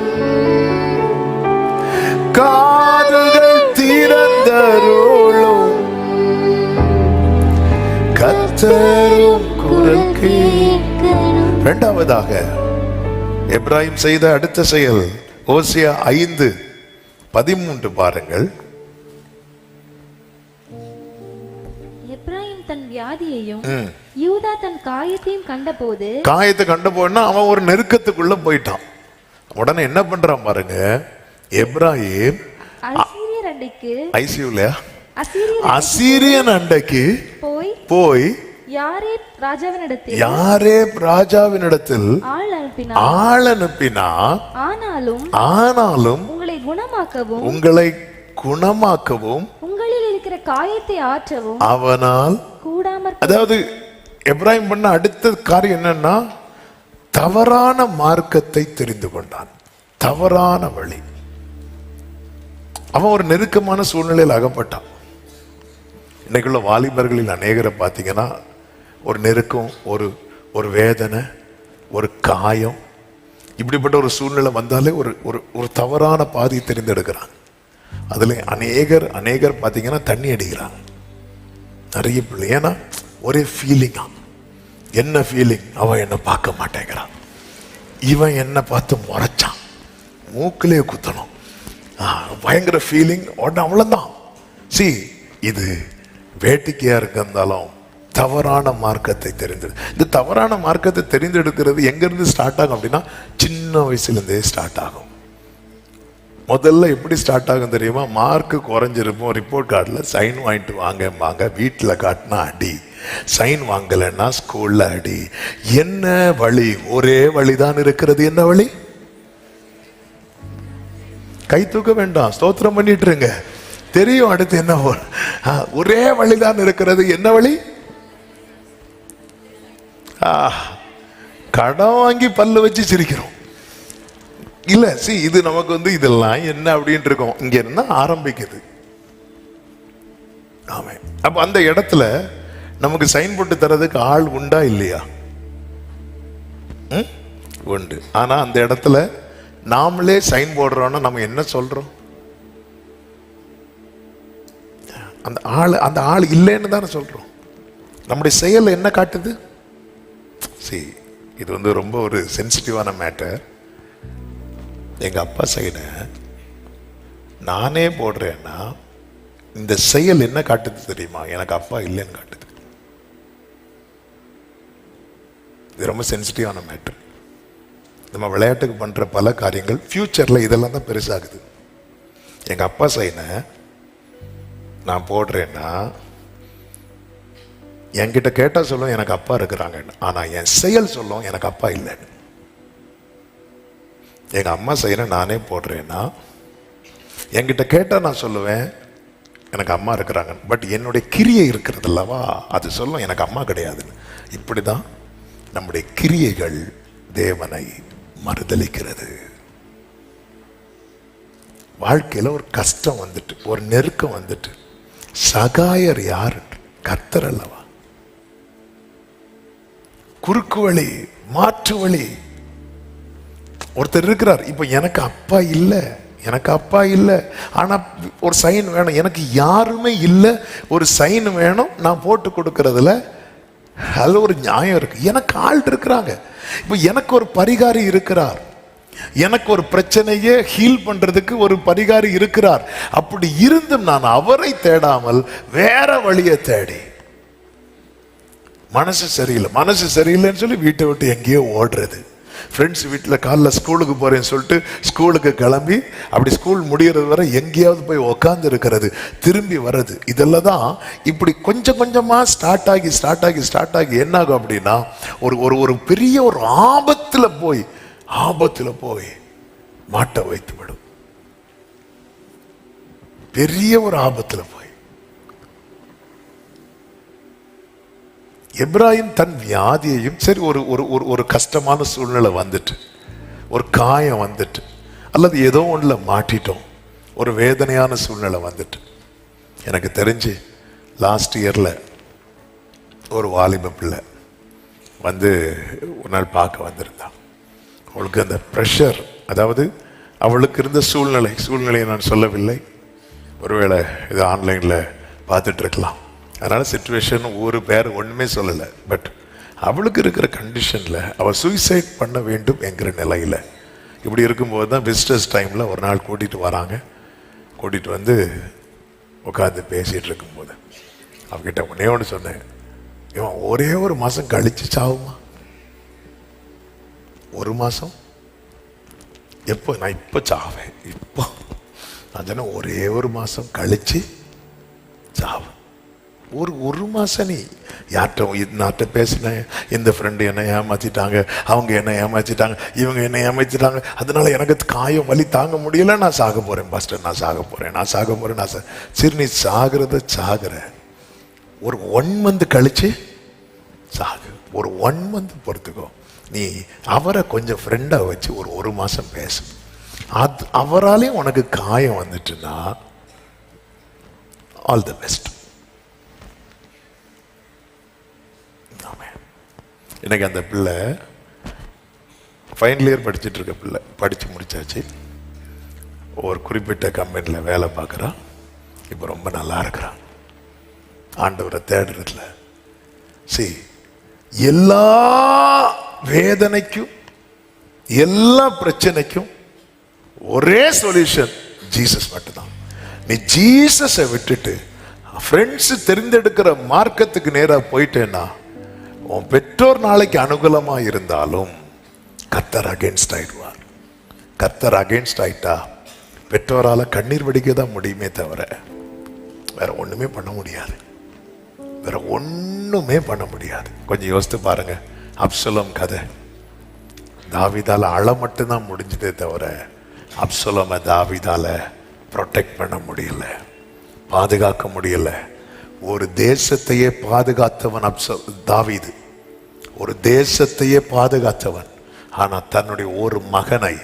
காதுகள் திறந்தருளும் கர்த்தரும் குரல் கேட்கணும். இரண்டாவதாக எப்ராஹிம் செய்த அடுத்த செயல் ஓசியா 5:13 பாருங்கள். எப்ராஹிம் தன் வியாதியையும் யூதா தன் காயத்தையும் கண்டபோது, காயத்தை கண்டபோதுனா அவன் ஒரு நெருக்கத்துக்குள்ள போயிட்டான். உடனே என்ன பண்றான் பாருங்க, எப்ராஹிம் அசீரியர் அண்டைக்கு, ஐசியூலயா அசீரியன் அண்டைக்கு போய் யாரேப் ராஜாவினிடத்தில் ஆள் அனுப்பினா, ஆனாலும் உங்களை குணமாக்கவும் உங்களில் இருக்கிற காயத்தை ஆற்றவும் அவனால் கூடாமற். அதாவது எப்ராஹிம் பண்ண அடுத்த காரியம் என்னன்னா, தவறான மார்க்கத்தை தெரிந்து கொண்டான். தவறான வழி. அவன் ஒரு நெருக்கமான சூழ்நிலையில் அகப்பட்டான். இன்னைக்குள்ள வாலிபர்களில் அநேகரை பார்த்தீங்கன்னா, ஒரு நெருக்கம், ஒரு வேதனை, ஒரு காயம், இப்படிப்பட்ட ஒரு சூழ்நிலை வந்தாலே ஒரு தவறான பாதி தெரிந்தெடுக்கிறாங்க. அதுல அநேகர் பார்த்தீங்கன்னா தண்ணி அடிக்கிறாங்க நிறைய பிள்ளை. ஏன்னா ஒரே ஃபீலிங்கா. என்ன ஃபீலிங்? அவன் என்ன பார்க்க மாட்டேங்கிறான், இவன் என்ன பார்த்து முறைச்சான், மூக்கிலே குத்தணும், பயங்கர ஃபீலிங். உடனே அவ்வளவுதான். இது வேடிக்கையா இருந்தாலும் தவறான மார்க்கத்தை இந்த தவறான மார்க்கத்தை தெரிந்தெடுக்கிறது எங்கிருந்து ஸ்டார்ட் ஆகும் அப்படின்னா, சின்ன வயசுலேருந்தே ஸ்டார்ட் ஆகும். முதல்ல எப்படி ஸ்டார்ட் ஆகும் தெரியுமா? மார்க்கு குறைஞ்சிருப்போம், ரிப்போர்ட் கார்டில் சைன் வாங்கிட்டு வாங்க, வீட்டில் காட்டினா அடி, சைன் வாங்கலைன்னா ஸ்கூல்ல அடி. என்ன வழி? ஒரே வழிதான் இருக்கிறது. என்ன வழி? கை தூக்க வேண்டாம், ஸ்தோத்திரம் பண்ணிட்டு இருங்க. தெரியும் அடுத்து என்ன. ஒரே வழிதான் இருக்கிறது. என்ன வழி? கடன் வாங்கி பல்லு வச்சு சிரிக்கிறோம் இல்ல. இது நமக்கு இதெல்லாம் என்ன அப்படின்னு இருக்கோம். இங்க இருந்தா ஆரம்பிக்குது. ஆமே. அப்ப அந்த இடத்துல நமக்கு சைன் போட்டு தரதுக்கு ஆள் உண்டா இல்லையா? உண்டு. ஆனா அந்த இடத்துல நாமளே சைன் போடுறோம்னா நம்ம என்ன சொல்றோம்? அந்த ஆள் இல்லைன்னு தானே சொல்றோம். நம்முடைய செயல் என்ன காட்டுது? இது ரொம்ப ஒரு சென்சிட்டிவான மேட்டர். எங்க அப்பா சைட நானே போடுறேன்னா இந்த செயல் என்ன காட்டுது தெரியுமா? எனக்கு அப்பா இல்லைன்னு காட்டுது. இது ரொம்ப சென்சிட்டிவான மேட்டர். நம்ம விளையாட்டுக்கு பண்ற பல காரியங்கள் ஃபியூச்சர்ல இதெல்லாம் தான் பெருசாகுது. எங்க அப்பா சைனை நான் போடுறேன்னா என்கிட்ட கேட்டா சொல்லும் எனக்கு அப்பா இருக்கிறாங்கன்னு. ஆனா என் செயல் சொல்லும் எனக்கு அப்பா இல்லைன்னு. எங்க அம்மா சைனை நானே போடுறேன்னா என்கிட்ட கேட்டா நான் சொல்லுவேன் எனக்கு அம்மா இருக்கிறாங்க. பட் என்னுடைய கிரியை இருக்கிறது அல்லவா, அது சொல்லும் எனக்கு அம்மா கிடையாதுன்னு. இப்படிதான் நம்முடைய கிரியைகள் தேவனை மறுதலிக்கிறது. வாழ்க்கையில ஒரு கஷ்டம் வந்துட்டு, ஒரு நெருக்கம் வந்துட்டு, சகாயர் யார்? கர்த்தர் அல்லவா. குறுக்கு வழி, மாற்று வழி. ஒருத்தர் இருக்கிறார், இப்ப எனக்கு அப்பா இல்லை, ஆனா ஒரு சைன் வேணும். எனக்கு யாருமே இல்லை, ஒரு சைன் வேணும். நான் போட்டு கொடுக்கறதுல அது ஒரு நியாயம் இருக்கு. எனக்கு ஆள் இருக்கிறாங்க. இப்ப எனக்கு ஒரு பரிகாரி இருக்கிறார், எனக்கு ஒரு பிரச்சனையே ஹீல் பண்றதுக்கு ஒரு பரிகாரி இருக்கிறார். அப்படி இருந்தும் நான் அவரை தேடாமல் வேற வழியை தேடி, மனசு சரியில்லைன்னு சொல்லி வீட்டை விட்டு எங்கேயோ ஓடுறது. ஃப்ரெண்ட்ஸ் வீட்டில் காலைல ஸ்கூலுக்கு போறேன்னு சொல்லிட்டு ஸ்கூலுக்கு கிளம்பி அப்படி ஸ்கூல் முடிகிறது வரை எங்கேயாவது போய் உக்காந்து இருக்கிறது, திரும்பி வர்றது. இதெல்லாம் தான் இப்படி கொஞ்சம் கொஞ்சமா ஸ்டார்ட் ஆகி என்ன ஆகும் அப்படின்னா, ஒரு பெரிய ஒரு ஆபத்துல போய் மாட்ட வைத்து விடும். பெரிய ஒரு ஆபத்துல போய். எப்ராஹிம் தன் வியாதியையும் சரி, ஒரு கஷ்டமான சூழ்நிலை வந்துட்டு, ஒரு காயம் வந்துட்டு, அல்லது ஏதோ ஒன்றுல மாட்டிட்டோம், ஒரு வேதனையான சூழ்நிலை வந்துட்டு. எனக்கு தெரிஞ்சு லாஸ்ட் இயர்ல ஒரு வாலிப பிள்ளை ஒரு நாள் பார்க்க வந்திருந்தான். அவளுக்கு அந்த ப்ரெஷர், அதாவது அவளுக்கு இருந்த சூழ்நிலையை நான் சொல்லவில்லை, ஒருவேளை இது ஆன்லைன்ல பார்த்துட்டு இருக்கலாம். அதனால சிச்சுவேஷன் ஊரு பேர் ஒண்ணுமே சொல்லலை. பட் அவளுக்கு இருக்கிற கண்டிஷன்ல அவள் சூசைட் பண்ண வேண்டும் என்கிற நிலையில இப்படி இருக்கும்போது தான் விசிட்டர்ஸ் டைம்ல ஒரு நாள் கூட்டிட்டு வராங்க. கூட்டிட்டு வந்து உட்காந்து பேசிட்டு இருக்கும்போது அவகிட்ட ஒன்னே ஒன்று சொன்னேன், இவன் ஒரே ஒரு மாசம் கழிச்சு சாவுமா? ஒரு மாசம் எப்போ? நான் இப்போ சாவேன். இப்போ நான் சொன்னேன் ஒரே ஒரு மாசம் கழிச்சு சாவு. ஒரு மாசம் நீ யார்கிட்ட பேசினேன், இந்த ஃப்ரெண்டு என்னை ஏமாத்திட்டாங்க, அவங்க என்ன ஏமாத்திட்டாங்க, இவங்க என்ன ஏமாத்திட்டாங்க, அதனால எனக்கு காயம் வலி தாங்க முடியல, நான் சாக போறேன் பாஸ்டர், நான் சாக போறேன். சரி, நீ சாகுற ஒரு 1 month கழிச்சு சாகு. ஒரு 1 month பொறுத்துக்கோ. நீ அவரை கொஞ்சம் ஃப்ரெண்டா வச்சு ஒரு மாசம் பேசு. அது அவராலையும் உனக்கு காயம் வந்துட்டுன்னா ஆல் தி பெஸ்ட். எனக்கு அந்த பிள்ளை ஃபைனல் இயர் படிச்சுட்டு இருக்க பிள்ளை, படிச்சு முடிச்சாச்சு, ஒரு குறிப்பிட்ட கம்பெனியில் வேலை பார்க்குறான். இப்போ ரொம்ப நல்லா இருக்கிறான், ஆண்டவரை தேடுறதுல. எல்லா வேதனைக்கும் எல்லா பிரச்சனைக்கும் ஒரே சொல்யூஷன் ஜீசஸ் மட்டும்தான். நீ ஜீசஸை விட்டுட்டு ஃப்ரெண்ட்ஸ் தெரிந்தெடுக்கிற மார்க்கத்துக்கு நேராக போயிட்டேன்னா உன் பெற்றோர் நாளைக்கு அனுகூலமா இருந்தாலும் கர்த்தர் அகேன்ஸ்ட் ஆயிடுவார். கர்த்தர் அகேன்ஸ்ட் ஆயிட்டா பெற்றோரால கண்ணீர் வடிக்க தான் முடியுமே தவிர வேற ஒண்ணுமே பண்ண முடியாது. கொஞ்சம் யோசித்து பாருங்க, அப்சலோம் கதை. தாவீதால அழ மட்டும்தான் முடிஞ்சதே தவிர அப்சலோமை தாவீதால ப்ரொடெக்ட் பண்ண முடியல, பாதுகாக்க முடியல. ஒரு தேசத்தையே பாதுகாத்தவன் தாவீது, ஒரு தேசத்தையே பாதுகாத்தவன். ஆனா தன்னுடைய ஒரு மகனை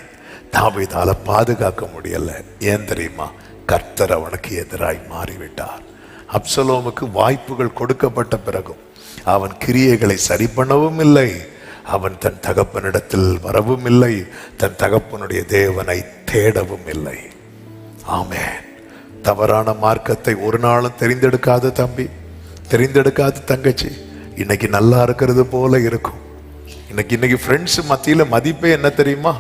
தாவீதால பாதுகாக்க முடியல. ஏன் தெரியுமா? கர்த்தர் அவனுக்கு எதிராய் மாறிவிட்டார். அப்சலோமுக்கு வாய்ப்புகள் கொடுக்கப்பட்ட பிறகும் அவன் கிரியைகளை சரி பண்ணவும் இல்லை, அவன் தன் தகப்பனிடத்தில் வரவும் இல்லை, தன் தகப்பனுடைய தேவனை தேடவும் இல்லை. ஆமென். தவறான மார்க்கத்தை ஒரு நாளும் தெரிந்தெடுக்காத தம்பி, தெரிந்தெடுக்காத தங்கச்சி இன்னைக்கு நல்லா இருக்கிறது போல இருக்கும். இன்னைக்கு ஃப்ரெண்ட்ஸ் மத்தியில மதிப்பே என்ன தெரியுமா?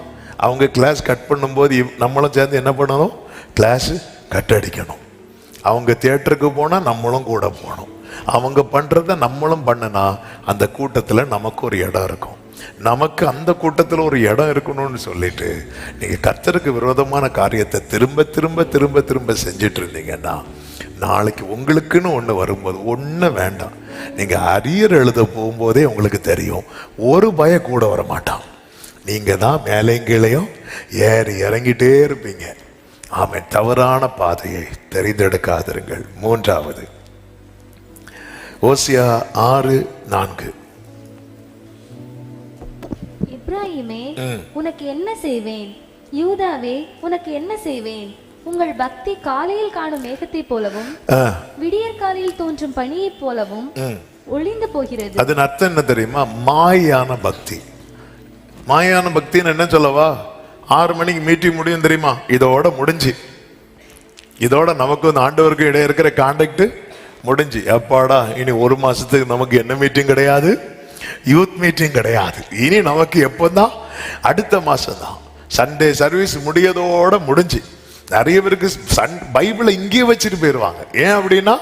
அவங்க கிளாஸ் கட் பண்ணும்போது நம்மளும் சேர்ந்து என்ன பண்ணணும்? கிளாஸ் கட் அடிக்கணும். அவங்க தியேட்டருக்கு போனா நம்மளும் கூட போகணும். அவங்க பண்றத நம்மளும் பண்ணனா அந்த கூட்டத்துல நமக்கு ஒரு இடம் இருக்கும். நமக்கு அந்த கூட்டத்தில் ஒரு இடம் இருக்கணும்னு சொல்லிட்டு நீங்க கர்த்தருக்கு விரோதமான காரியத்தை திரும்ப திரும்ப திரும்ப திரும்ப செஞ்சிட்டு இருந்தீங்கன்னா நாளைக்கு உங்களுக்குன்னு ஒண்ணு வரும்போது ஒண்ணு வேண்டாம், நீங்க அரியர் எழுத போகும்போதே உங்களுக்கு தெரியும், ஒரு பய கூட வர மாட்டான். நீங்க தான் மேலேங்களையும் ஏறி இறங்கிட்டே இருப்பீங்க. ஆமே. தவறான பாதையை தெரிந்தெடுக்காதிருங்கள். 3வது ஓசியா 6:4. எப்ராயிமே உனக்கு என்ன செய்வேன், யூதாவே உனக்கு என்ன செய்வேன்? உங்கள் பக்தி காலையில் காணும் மேகத்தை போலவும் விடியற் காலையில் தோன்றும் பனியைப் போலவும் ஒளிந்து போகிறது. அதன் அர்த்தம் என்ன தெரியுமா? மாயான பக்தி. மாயான பக்தின்னு என்ன சொல்லவா? 6 மணிக்கு மீட்டிங் முடியும் தெரியுமா? இதோட முடிஞ்சு, இதோட நமக்கு வந்து ஆண்டவருக்கு இடையே இருக்கிற கான்டாக்ட் முடிஞ்சு. அப்பாடா, இனி ஒரு மாசத்துக்கு நமக்கு என்ன மீட்டிங் கிடையாது, யூத் மீட்டிங் கிடையாது. இனி நமக்கு எப்போதான்? அடுத்த மாசம் தான். சண்டே சர்வீஸ் முடியதோட முடிஞ்சு. நிறைய பேருக்கு பைபிளை இங்கேயே வச்சுட்டு போயிடுவாங்க. ஏன் அப்படின்னா,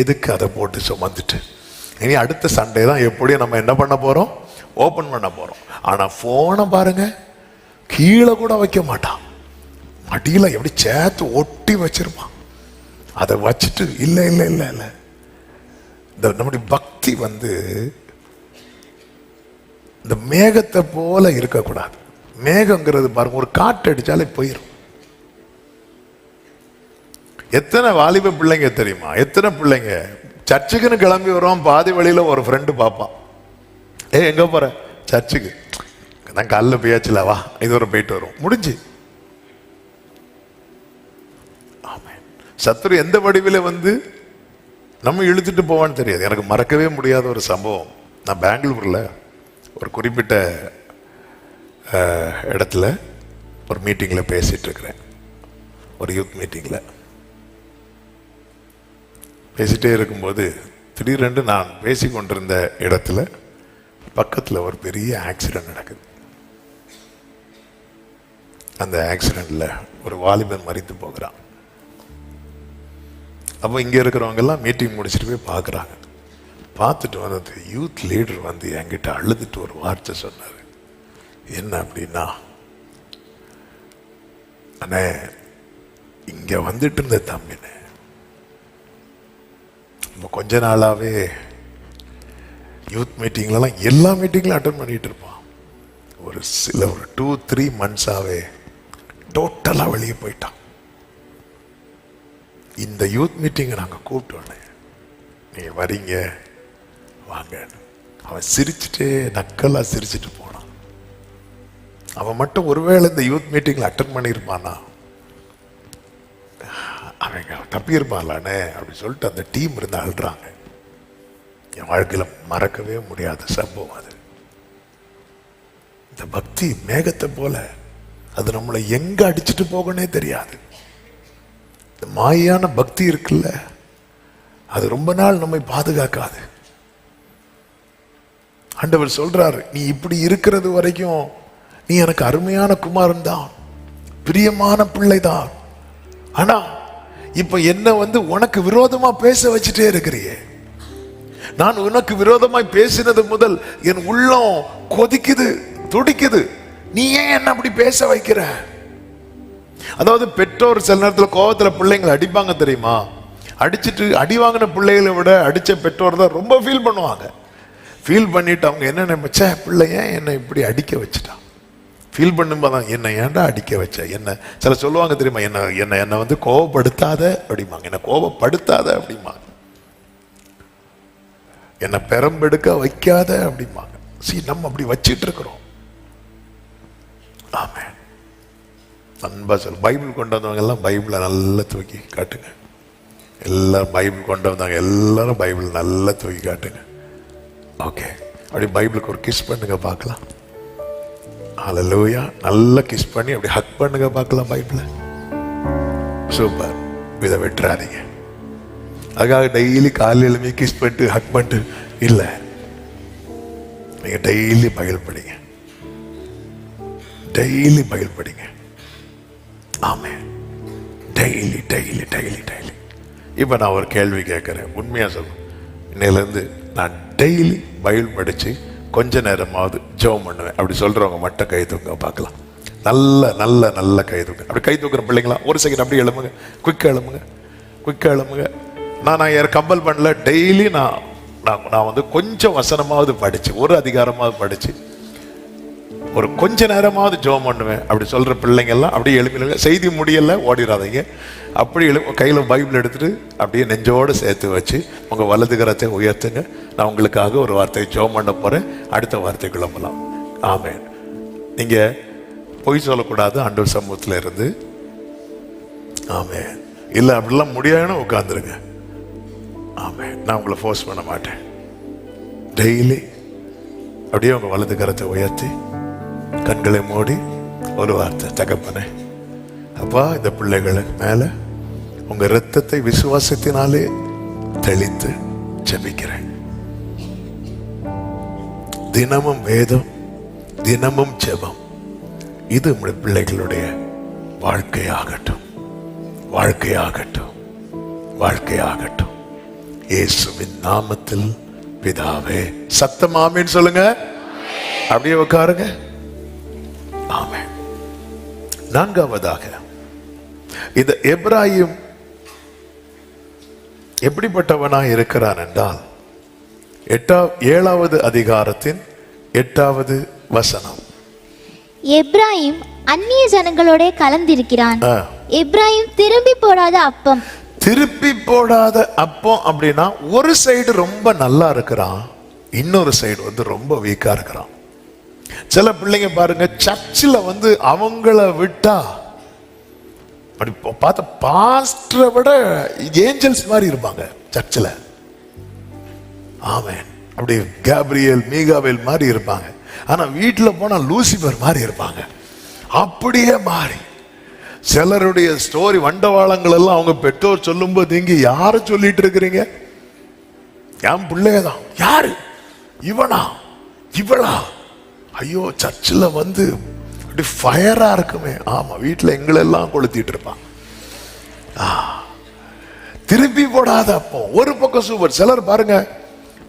எதுக்கு அதை போட்டு சுமந்துட்டு இனி அடுத்த சண்டே தான் எப்படியும் நம்ம என்ன பண்ண போறோம்? ஓபன் பண்ண போறோம். ஆனா போனை பாருங்க, கீழே கூட வைக்க மாட்டான், மடியில எப்படி சேர்த்து ஒட்டி வச்சிருப்பான். அதை வச்சுட்டு இல்ல இல்ல இல்ல இல்ல, இந்த நம்முடைய பக்தி வந்து இந்த மேகத்தை போல இருக்கக்கூடாது. மேகங்கிறது பாருங்க, ஒரு காற்று அடிச்சாலே போயிடும். எத்தனை வாலிப பிள்ளைங்க தெரியுமா? எத்தனை பிள்ளைங்க சர்ச்சுக்குன்னு கிளம்பி வரோம், பாதி வழியில ஒரு ஃப்ரெண்டு பார்ப்பான், எங்க போற? சர்ச்சுக்கு. நான் காலைல போயாச்சுல, வா இது ஒரு போயிட்டு வரும், முடிஞ்சு. சத்துரு எந்த வடிவில வந்து நம்ம இழுத்துட்டு போவான்னு தெரியாது. எனக்கு மறக்கவே முடியாத ஒரு சம்பவம். நான் பெங்களூர்ல ஒரு குறிப்பிட்ட இடத்துல ஒரு மீட்டிங்ல பேசிட்டு இருக்கிறேன். ஒரு யூத் மீட்டிங்ல பேசிட்டே இருக்கும்போது திடீரென்று நான் பேசி கொண்டிருந்த இடத்துல பக்கத்தில் ஒரு பெரிய ஆக்சிடென்ட் நடக்குது. அந்த ஆக்சிடென்ட்ல ஒரு வாலிபன் மரித்து போகிறான். அப்போ இங்க இருக்கிறவங்க எல்லாம் மீட்டிங் முடிச்சுட்டு போய் பார்க்குறாங்க. பார்த்துட்டு வந்து யூத் லீடர் வந்து என்கிட்ட அழுதுட்டு ஒரு வார்த்தை சொன்னார். என்ன அப்படின்னா, அண்ணே இங்க வந்துட்டு இருந்த தம்பினே கொஞ்ச நாளாவே யூத் மீட்டிங்லாம் எல்லா மீட்டிங்லும் அட்டன் பண்ணிட்டு இருப்பான். ஒரு 2-3 மந்த்ஸாவே டோட்டலா வெளியே போயிட்டான். இந்த யூத் மீட்டிங்கை நாங்கள் கூப்பிட்டோன்னே நீங்க வரீங்க வாங்க, அவன் சிரிச்சுட்டே நக்கலா சிரிச்சுட்டு போனான். அவன் மட்டும் ஒருவேளை இந்த யூத் மீட்டிங்ல அட்டன் பண்ணியிருப்பானா, அவங்க தப்பியிருப்பான்லானே அப்படின்னு சொல்லிட்டு அந்த டீம் இருந்து அழுறாங்க. என் வாழ்க்கையில மறக்கவே முடியாத சம்பவம் அது. இந்த பக்தி மேகத்தை போல அது நம்மளை எங்க அடிச்சுட்டு போகனே தெரியாது. இந்த மாயான பக்தி இருக்குல்ல, அது ரொம்ப நாள் நம்மை பாதுகாக்காது. ஆண்டவர் சொல்றாரு, நீ இப்படி இருக்கிறது வரைக்கும் நீ எனக்கு அருமையான குமாரன் தான், பிரியமான பிள்ளை தான். ஆனா இப்ப என்ன உனக்கு விரோதமா பேச வச்சுட்டே இருக்கிறியே. நான் உனக்கு விரோதமாய் பேசினது முதல் என் உள்ளம் கொதிக்குது, துடிக்குது. நீ ஏன் என்ன அப்படி பேச வைக்கிற? அதாவது பெற்றோர் சில நேரத்தில் கோபத்துல பிள்ளைங்களை அடிப்பாங்க தெரியுமா? அடிச்சுட்டு அடி வாங்கின பிள்ளைகளை விட அடிச்ச பெற்றோர் தான் ரொம்ப ஃபீல் பண்ணுவாங்க. ஃபீல் பண்ணிட்டு அவங்க என்ன நினைச்சா, பிள்ளை ஏன் என்னை இப்படி அடிக்க வச்சுட்டான். ஃபீல் பண்ணும்போது தான் என்னை ஏன்டா அடிக்க வச்ச, என்ன சில சொல்லுவாங்க தெரியுமா, என்னை கோபப்படுத்தாத அப்படிம்பாங்க, என்னை கோபப்படுத்தாத அப்படிம்பாங்க, என்னை பெரம்பெடுக்க வைக்காத அப்படிம்பாங்க. நம்ம அப்படி வச்சிட்டு இருக்கிறோம். ஆமென். அன்பா சொல். பைபிள் கொண்டு வந்தவங்க எல்லாம் பைபிளை நல்லா தூக்கி காட்டுங்க. எல்லாரும் பைபிள் கொண்டு வந்தாங்க, எல்லாரும் பைபிள் நல்லா தூக்கி காட்டுங்க. ஓகே, அப்படி பைபிளுக்கு ஒரு கிஸ் பண்ணுங்க பார்க்கலாம். ஹல்லேலூயா. நல்லா கிஸ் பண்ணி அப்படி ஹக் பண்ணுங்க பார்க்கலாம் பைபிளை. சூப்பர். இதை விட்டுறாதீங்க. அதுக்காக டெய்லி காலையில் எழுப்பி கிஸ் பண்ணிட்டு ஹக் பண்ணிட்டு இல்லை, நீங்க டெய்லி பைபிள் படிங்க, டெய்லி பைபிள் படிங்க. Amen. Daily daily daily daily. இப்போ நான் ஒரு கேள்வி கேட்குறேன், உண்மையாக சொல்லுவேன். இன்னையிலேருந்து நான் டெய்லி பைபிள் படித்து கொஞ்ச நேரமாவது ஜெபம் பண்ணுவேன். அப்படி சொல்கிறவங்க மட்டும் கை தூக்க பார்க்கலாம். நல்ல நல்ல நல்ல கை தூக்க. அப்படி கை தூக்குற பிள்ளைங்களா ஒரு செகண்ட் அப்படி எழுமுங்க, குயிக்காக எழுமுங்க, குயிக்காக எழுமுங்க. நான் யாரும் கம்பல் பண்ணல. டெய்லி நான் கொஞ்சம் வசனமாவது படித்து, ஒரு அதிகாரமாவது படித்து ஒரு கொஞ்ச நேரமாவது ஜெபம் பண்ணுவேன். அப்படி சொல்கிற பிள்ளைங்கள்லாம் அப்படியே எழுப்பிடுங்க. செய்தி முடியலை ஓடிடாதீங்க. அப்படி கையில் பைபிள் எடுத்துட்டு அப்படியே நெஞ்சோடு சேர்த்து வச்சு உங்கள் வலது கரத்தை உயர்த்துங்க. நான் உங்களுக்காக ஒரு வார்த்தை ஜெபம் பண்ண போகிறேன். அடுத்த வார்த்தை கிளம்பலாம். ஆமென். நீங்கள் பொய் சொல்லக்கூடாது ஆண்டவர் சமூகத்தில் இருந்து. ஆமென். இல்லை அப்படிலாம் முடியாதுன்னு உட்காந்துருங்க. ஆமென். நான் உங்களை ஃபோர்ஸ் பண்ண மாட்டேன். டெய்லி அப்படியே உங்கள் வலது கரத்தை உயர்த்தி கண்களை மூடி ஒரு வார்த்தை, தகப்பனே அப்பா, இந்த பிள்ளைகளுக்கு மேல உங்க இரத்தத்தை விசுவாசத்தினாலே தெளித்து ஜெபிக்கிறேன். தினமும் வேதம், தினமும் ஜெபம், இது உங்களுடைய பிள்ளைகளுடைய வாழ்க்கையாகட்டும், வாழ்க்கையாகட்டும், வாழ்க்கையாகட்டும். இயேசுவின் நாமத்தில் பிதாவே. சத்தம் ஆமென் சொல்லுங்க. அப்படியே உட்காருங்க. ஆமென். நான்காவதாக, இந்த எப்ராயிம் எப்படிப்பட்டவனாய் இருக்கிறான் என்றால் 7வது அதிகாரத்தின் 8வது வசனம். எப்ராயிம் அந்நிய ஜனங்களோட கலந்திருக்கிறான். எப்ராயிம் திருப்பி போடாத அப்பம். திருப்பி போடாத அப்பம் அப்படின்னா ஒரு சைடு ரொம்ப நல்லா இருக்கிறான், இன்னொரு சைடு ரொம்ப வீக்கா இருக்கிறான். சில பிள்ளைங்க பாருங்க, சர்ச்சில் அவங்கள விட்டா அப்படி பார்த்த பாஸ்டரை விட ஏஞ்சல்ஸ் மாதிரி இருப்பாங்க சர்ச்சில். ஆமென். அப்படி கேப்ரியல் மீகாவேல் மாதிரி இருப்பாங்க. ஆனா வீட்டில் போனா லூசிபர் மாதிரி இருப்பாங்க. அப்படியே மாறி சிலருடைய ஸ்டோரி வண்டவாளங்கள் எல்லாம் அவங்க பெற்றோர் சொல்லும் போது, நீங்க யார சொல்லிட்டு இருக்கிறீங்க? என் பிள்ளையதான். யாரு? இவனா? இவளா? ஐயோ, சர்ச்சில் வந்து அப்படி ஃபயரா இருக்குமே. ஆமா, வீட்டில் எங்களெல்லாம் கொளுத்திட்டு இருப்பான். திருப்பி போடாத அப்போ ஒரு பக்கம் சூப்பர். சிலர் பாருங்க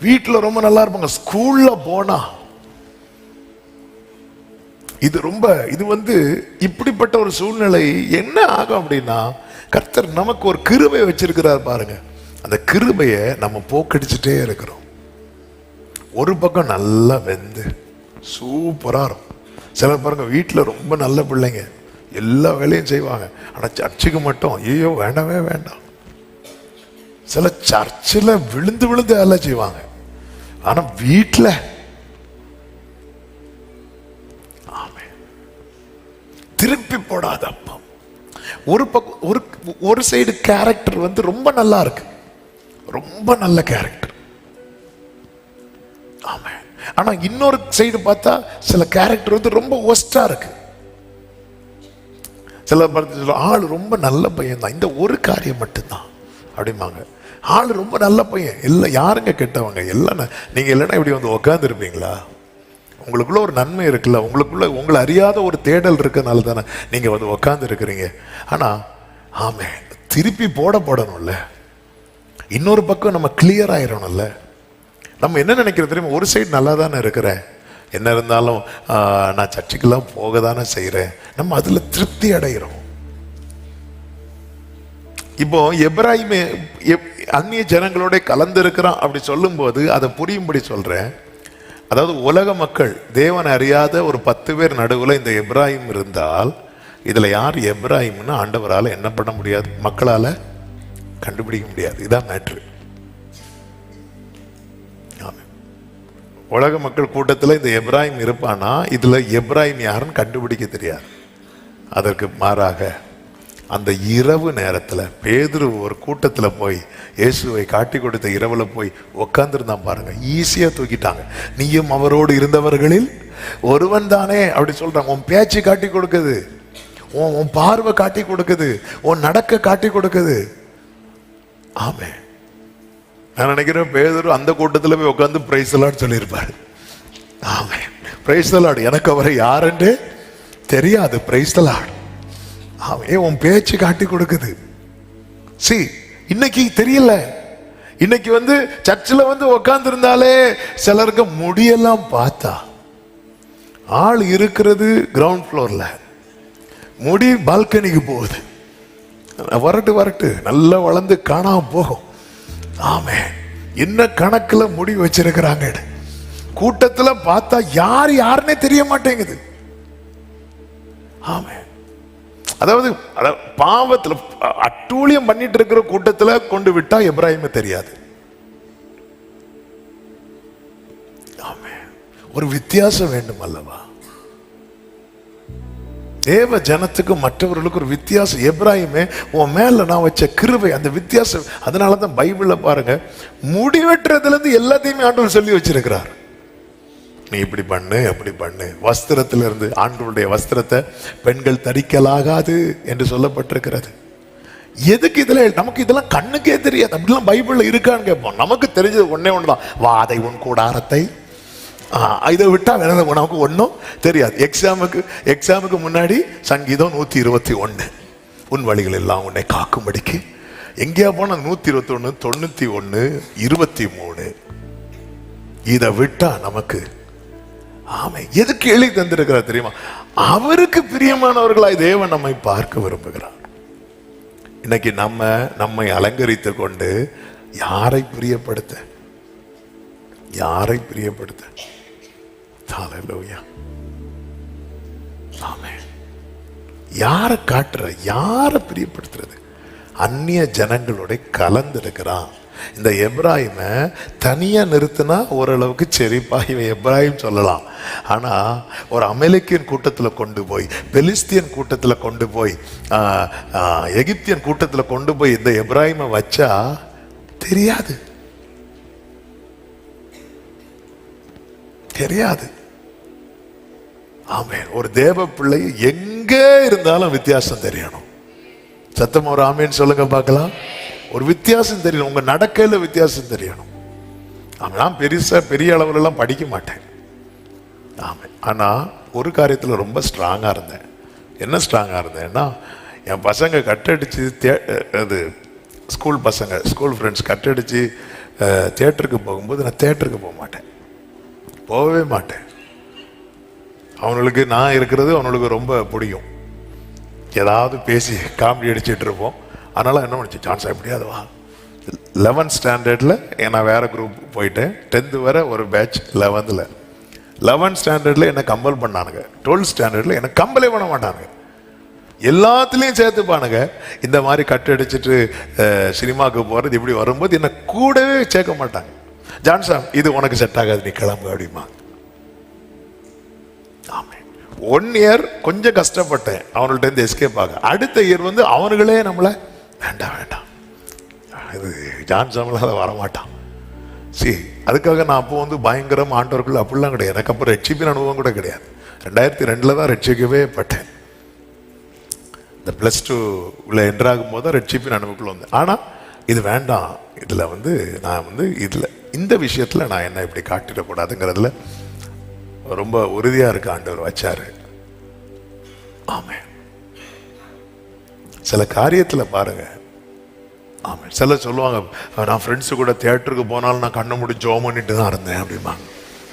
வீட்டில் ரொம்ப நல்லா இருப்பாங்க, ஸ்கூல்ல போனா இது வந்து இப்படிப்பட்ட ஒரு சூழ்நிலை என்ன ஆகும் அப்படின்னா, கர்த்தர் நமக்கு ஒரு கிருபை வச்சிருக்கிறார் பாருங்க. அந்த கிருபையை நம்ம போக்கடிச்சுட்டே இருக்கிறோம். ஒரு பக்கம் நல்லா வெந்து சூப்பரா இருக்கும். சிலர் பாருங்க வீட்டில் ரொம்ப நல்ல பிள்ளைங்க, எல்லா வேலையும் செய்வாங்க. ஆனால் சர்ச்சுக்கு மட்டும் ஐயோ வேண்டவே வேண்டாம். சில சர்ச்சில் விழுந்து விழுந்து வேலை செய்வாங்க, ஆனா வீட்டில் திருப்பி போடாத அப்பா. ஒரு பக்கம் ஒரு சைடு கேரக்டர் வந்து ரொம்ப நல்லா இருக்கு, ரொம்ப நல்ல கேரக்டர். ஆமா. ஆனா இன்னொரு சைடு பார்த்தா சில கேரக்டர் வந்து ரொம்ப ஒஸ்டா இருக்கு. சில ஆள் ரொம்ப நல்ல பையன் தான், இந்த ஒரு காரியம் மட்டும்தான் அப்படிம்பாங்க. ஆள் ரொம்ப நல்ல பையன், எல்லாம் யாருங்க கெட்டவங்க எல்லாம். நீங்க இல்லைன்னா இப்படி வந்து உட்கார்ந்து இருப்பீங்களா? உங்களுக்குள்ள ஒரு நன்மை இருக்குல்ல, உங்களுக்குள்ள உங்களை அறியாத ஒரு தேடல் இருக்கிறதுனால தானே நீங்க வந்து உட்கார்ந்து இருக்கிறீங்க. ஆனா ஆமே, திருப்பி போடணும்ல. இன்னொரு பக்கம் நம்ம கிளியர் ஆயிரணும்ல. நம்ம என்ன நினைக்கிறது தெரியுமா? ஒரு சைடு நல்லா தானே இருக்கிறேன், என்ன இருந்தாலும் நான் சர்ச்சுக்கெல்லாம் போக தானே செய்கிறேன், நம்ம அதில் திருப்தி அடைகிறோம். இப்போ எப்ராயிமே அந்நிய ஜனங்களோட கலந்து இருக்கிறான் அப்படி சொல்லும்போது அதை புரியும்படி சொல்றேன். அதாவது உலக மக்கள் தேவனை அறியாத ஒரு 10 பேர் நடுவில் இந்த எப்ராயிம் இருந்தால், இதுல யார் எப்ராயிம்னு ஆண்டவரால் என்ன பண்ண முடியாது, மக்களால கண்டுபிடிக்க முடியாது. இதான் மேட்ரு. உலக மக்கள் கூட்டத்தில் இந்த எப்ராயிம் இருப்பானா, இதுல எப்ராயிம் யாருன்னு கண்டுபிடிக்க தெரியாது. அதற்கு மாறாக அந்த இரவு நேரத்தில் பேதுரு ஒரு கூட்டத்தில் போய் இயேசுவை காட்டி கொடுத்த இரவுல போய் உக்காந்துருந்தான் பாருங்க. ஈஸியா தூக்கிட்டாங்க. நீயும் அவரோடு இருந்தவர்களில் ஒருவன் தானே அப்படி சொல்றாங்க. உன் பேச்சு காட்டி கொடுக்குது, உன் பார்வை காட்டி கொடுக்குது, உன் நடக்க காட்டி கொடுக்குது. ஆமே, நான் நினைக்கிறேன் பேதுரு அந்த கூட்டத்தில் போய் உட்காந்து பிரைஸ் எல்லாம் சொல்லியிருப்பாரு. ஆமே, பிரைஸ் எல்லாம் எனக்கு அவரை யாருன்னு தெரியாது, பிரைஸ் எல்லாம் உன் பேச்சு காட்டி கொடுக்குது. சி, இன்னைக்கு தெரியல. இன்னைக்கு வந்து சர்ச்சில் வந்து உக்காந்து இருந்தாலே சிலருக்கு முடியெல்லாம் பார்த்தா, ஆள் இருக்கிறது கிரவுண்ட் ஃப்ளோர்ல, முடி பால்கனிக்கு போகுது. வரட்டு நல்லா வளர்ந்து காணாம போகும். ஆமே, என்ன கணக்குல முடி வச்சிருக்கிறாங்க. கூட்டத்துல பார்த்தா யாருன்னே தெரிய மாட்டேங்குது. ஆமே, அதாவது பாவத்துல அட்டூழியம் பண்ணிட்டு இருக்கிற கூட்டத்துல கொண்டு விட்டா எப்ராயிமே தெரியாது. ஒரு வித்தியாசம் வேண்டும் அல்லவா? தேவ ஜனத்துக்கு மற்றவர்களுக்கு ஒரு வித்தியாசம். எப்ராயிமே உன் மேல நான் வச்ச கிருபை, அந்த வித்தியாசம். அதனாலதான் பைபிள்ல பாருங்க, முடிவெட்டுறதுல இருந்து எல்லாத்தையுமே ஆண்டவர் சொல்லி வச்சிருக்கிறார். நீ இப்படி பண்ணு, அப்படி பண்ணு. வஸ்திரத்திலிருந்து, ஆண்டவருடைய வஸ்திரத்தை பெண்கள் தரிக்கலாகாது என்று சொல்லப்பட்டிருக்கிறது. எதுக்கு இதுல நமக்கு இதெல்லாம் கண்ணுக்கே தெரியாது. அப்படிலாம் பைபிள்ல இருக்கான்னு கேட்போம். நமக்கு தெரிஞ்சது ஒன்னே ஒண்ணுதான், வாதை உன் கூடாரத்தை. இதை விட்டா வேற நமக்கு ஒன்றும் தெரியாது. எக்ஸாமுக்கு முன்னாடி சங்கீதம் 121, உன் வழிகள் எல்லாம் உன்னை காக்கும்படிக்கு. எங்கேயா போனா 121, 91, 23. இதை விட்டா நமக்கு ஆமை எதுக்கு எழுதி தந்திருக்கிறார் தெரியுமா? அவருக்கு பிரியமானவர்களாய் தேவன் நம்மை பார்க்க விரும்புகிறார். இன்னைக்கு நம்மை அலங்கரித்து கொண்டு யாரை பிரியப்படுத்த ஹல்லேலூயா. ஆமென். யாரை காட்டுற, யாரை பிரியப்படுத்துறது? அந்நிய ஜனங்களோட கலந்திருக்கிறான். இந்த எப்ராயிமை தனியா நிறுத்தினா ஓரளவுக்கு சரிப்பா இவன் எப்ராயிம் சொல்லலாம். ஆனா ஒரு அமெரிக்கன் கூட்டத்தில் கொண்டு போய், பெலிஸ்தியன் கூட்டத்தில் கொண்டு போய், எகிப்தியன் கூட்டத்தில் கொண்டு போய் இந்த எப்ராயிமை வச்சா தெரியாது. ஆமென். ஒரு தேவ பிள்ளை எங்க இருந்தாலும் வித்தியாசம் தெரியணும். சத்தம் ஒரு ஆமேன்னு சொல்லுங்க பார்க்கலாம். ஒரு வித்தியாசம் தெரியணும். உங்க நடக்கையில வித்தியாசம் தெரியணும். நான் பெரிய அளவுல எல்லாம் படிக்க மாட்டேன். ஆமாம். ஆனால் ஒரு காரியத்தில் ரொம்ப ஸ்ட்ராங்காக இருந்தேன். என்ன ஸ்ட்ராங்காக இருந்தேன்னா, என் பசங்க கட்டடிச்சு அது ஸ்கூல் பசங்க, ஸ்கூல் ஃப்ரெண்ட்ஸ் கட்டடிச்சு தியேட்டருக்கு போகும்போது நான் தியேட்டருக்கு போக மாட்டேன், போகவே மாட்டேன். அவனுக்கு நான் இருக்கிறது அவனுக்கு ரொம்ப பிடிக்கும். ஏதாவது பேசி காமெடி அடிச்சுட்டு இருப்போம். அதனால் என்ன பண்ணிச்சு, சான்ஸ் எப்படியாவது வா. 11th ஸ்டாண்டர்டில் நான் வேறு குரூப் போயிட்டேன். 10th வரை ஒரு பேட்ச். 11th ஸ்டாண்டர்டில் என்னை கம்பல் பண்ணானுங்க. 12th ஸ்டாண்டர்டில் என்னை கம்பலே பண்ண மாட்டானுங்க, எல்லாத்துலேயும் சேர்த்துப்பானுங்க. இந்த மாதிரி கட்டு அடிச்சுட்டு சினிமாவுக்கு போகிறது இப்படி வரும்போது என்னை கூடவே சேர்க்க மாட்டாங்க. ஜான்சன் இது உனக்கு செட் ஆகாது, நீ கிளம்பு அப்படிமா. ஆமாம். 1 year கொஞ்சம் கஷ்டப்பட்டேன் அவங்கள்ட்ட இருந்து எஸ்கேப் ஆக. அடுத்த இயர் வந்து அவனுங்களே நம்மளை வேண்டாம் வேண்டாம், இது ஜான்சன்லாம் அதை வரமாட்டான். அதுக்காக நான் அப்போ வந்து பயங்கரம் ஆண்டவர்கள் அப்படிலாம் கிடையாது. எனக்கு அப்போ ரட்சிப்பின் அனுபவம் கூட கிடையாது. 2002 தான் ரட்சிக்கவே பட்டேன். இந்த +2 உள்ள என்ட்ராகும் போது தான் ரட்சிப்பின் அனுபவக்குள்ள வந்தேன். ஆனால் இது வேண்டாம், இதில் வந்து நான் வந்து இதில் இந்த விஷயத்தில் நான் என்ன இப்படி காட்டிடக்கூடாதுங்கிறதுல ரொம்ப உறுதியாக இருக்க ஆண்டவர் வச்சாரு. ஆமாம். சில காரியத்தில் பாருங்க. ஆமாம். சிலர் சொல்லுவாங்க, நான் ஃப்ரெண்ட்ஸு கூட தியேட்டருக்கு போனாலும் நான் கண்ணை மூடி ஜோம் பண்ணிட்டு தான் இருந்தேன் அப்படிம்பாங்க.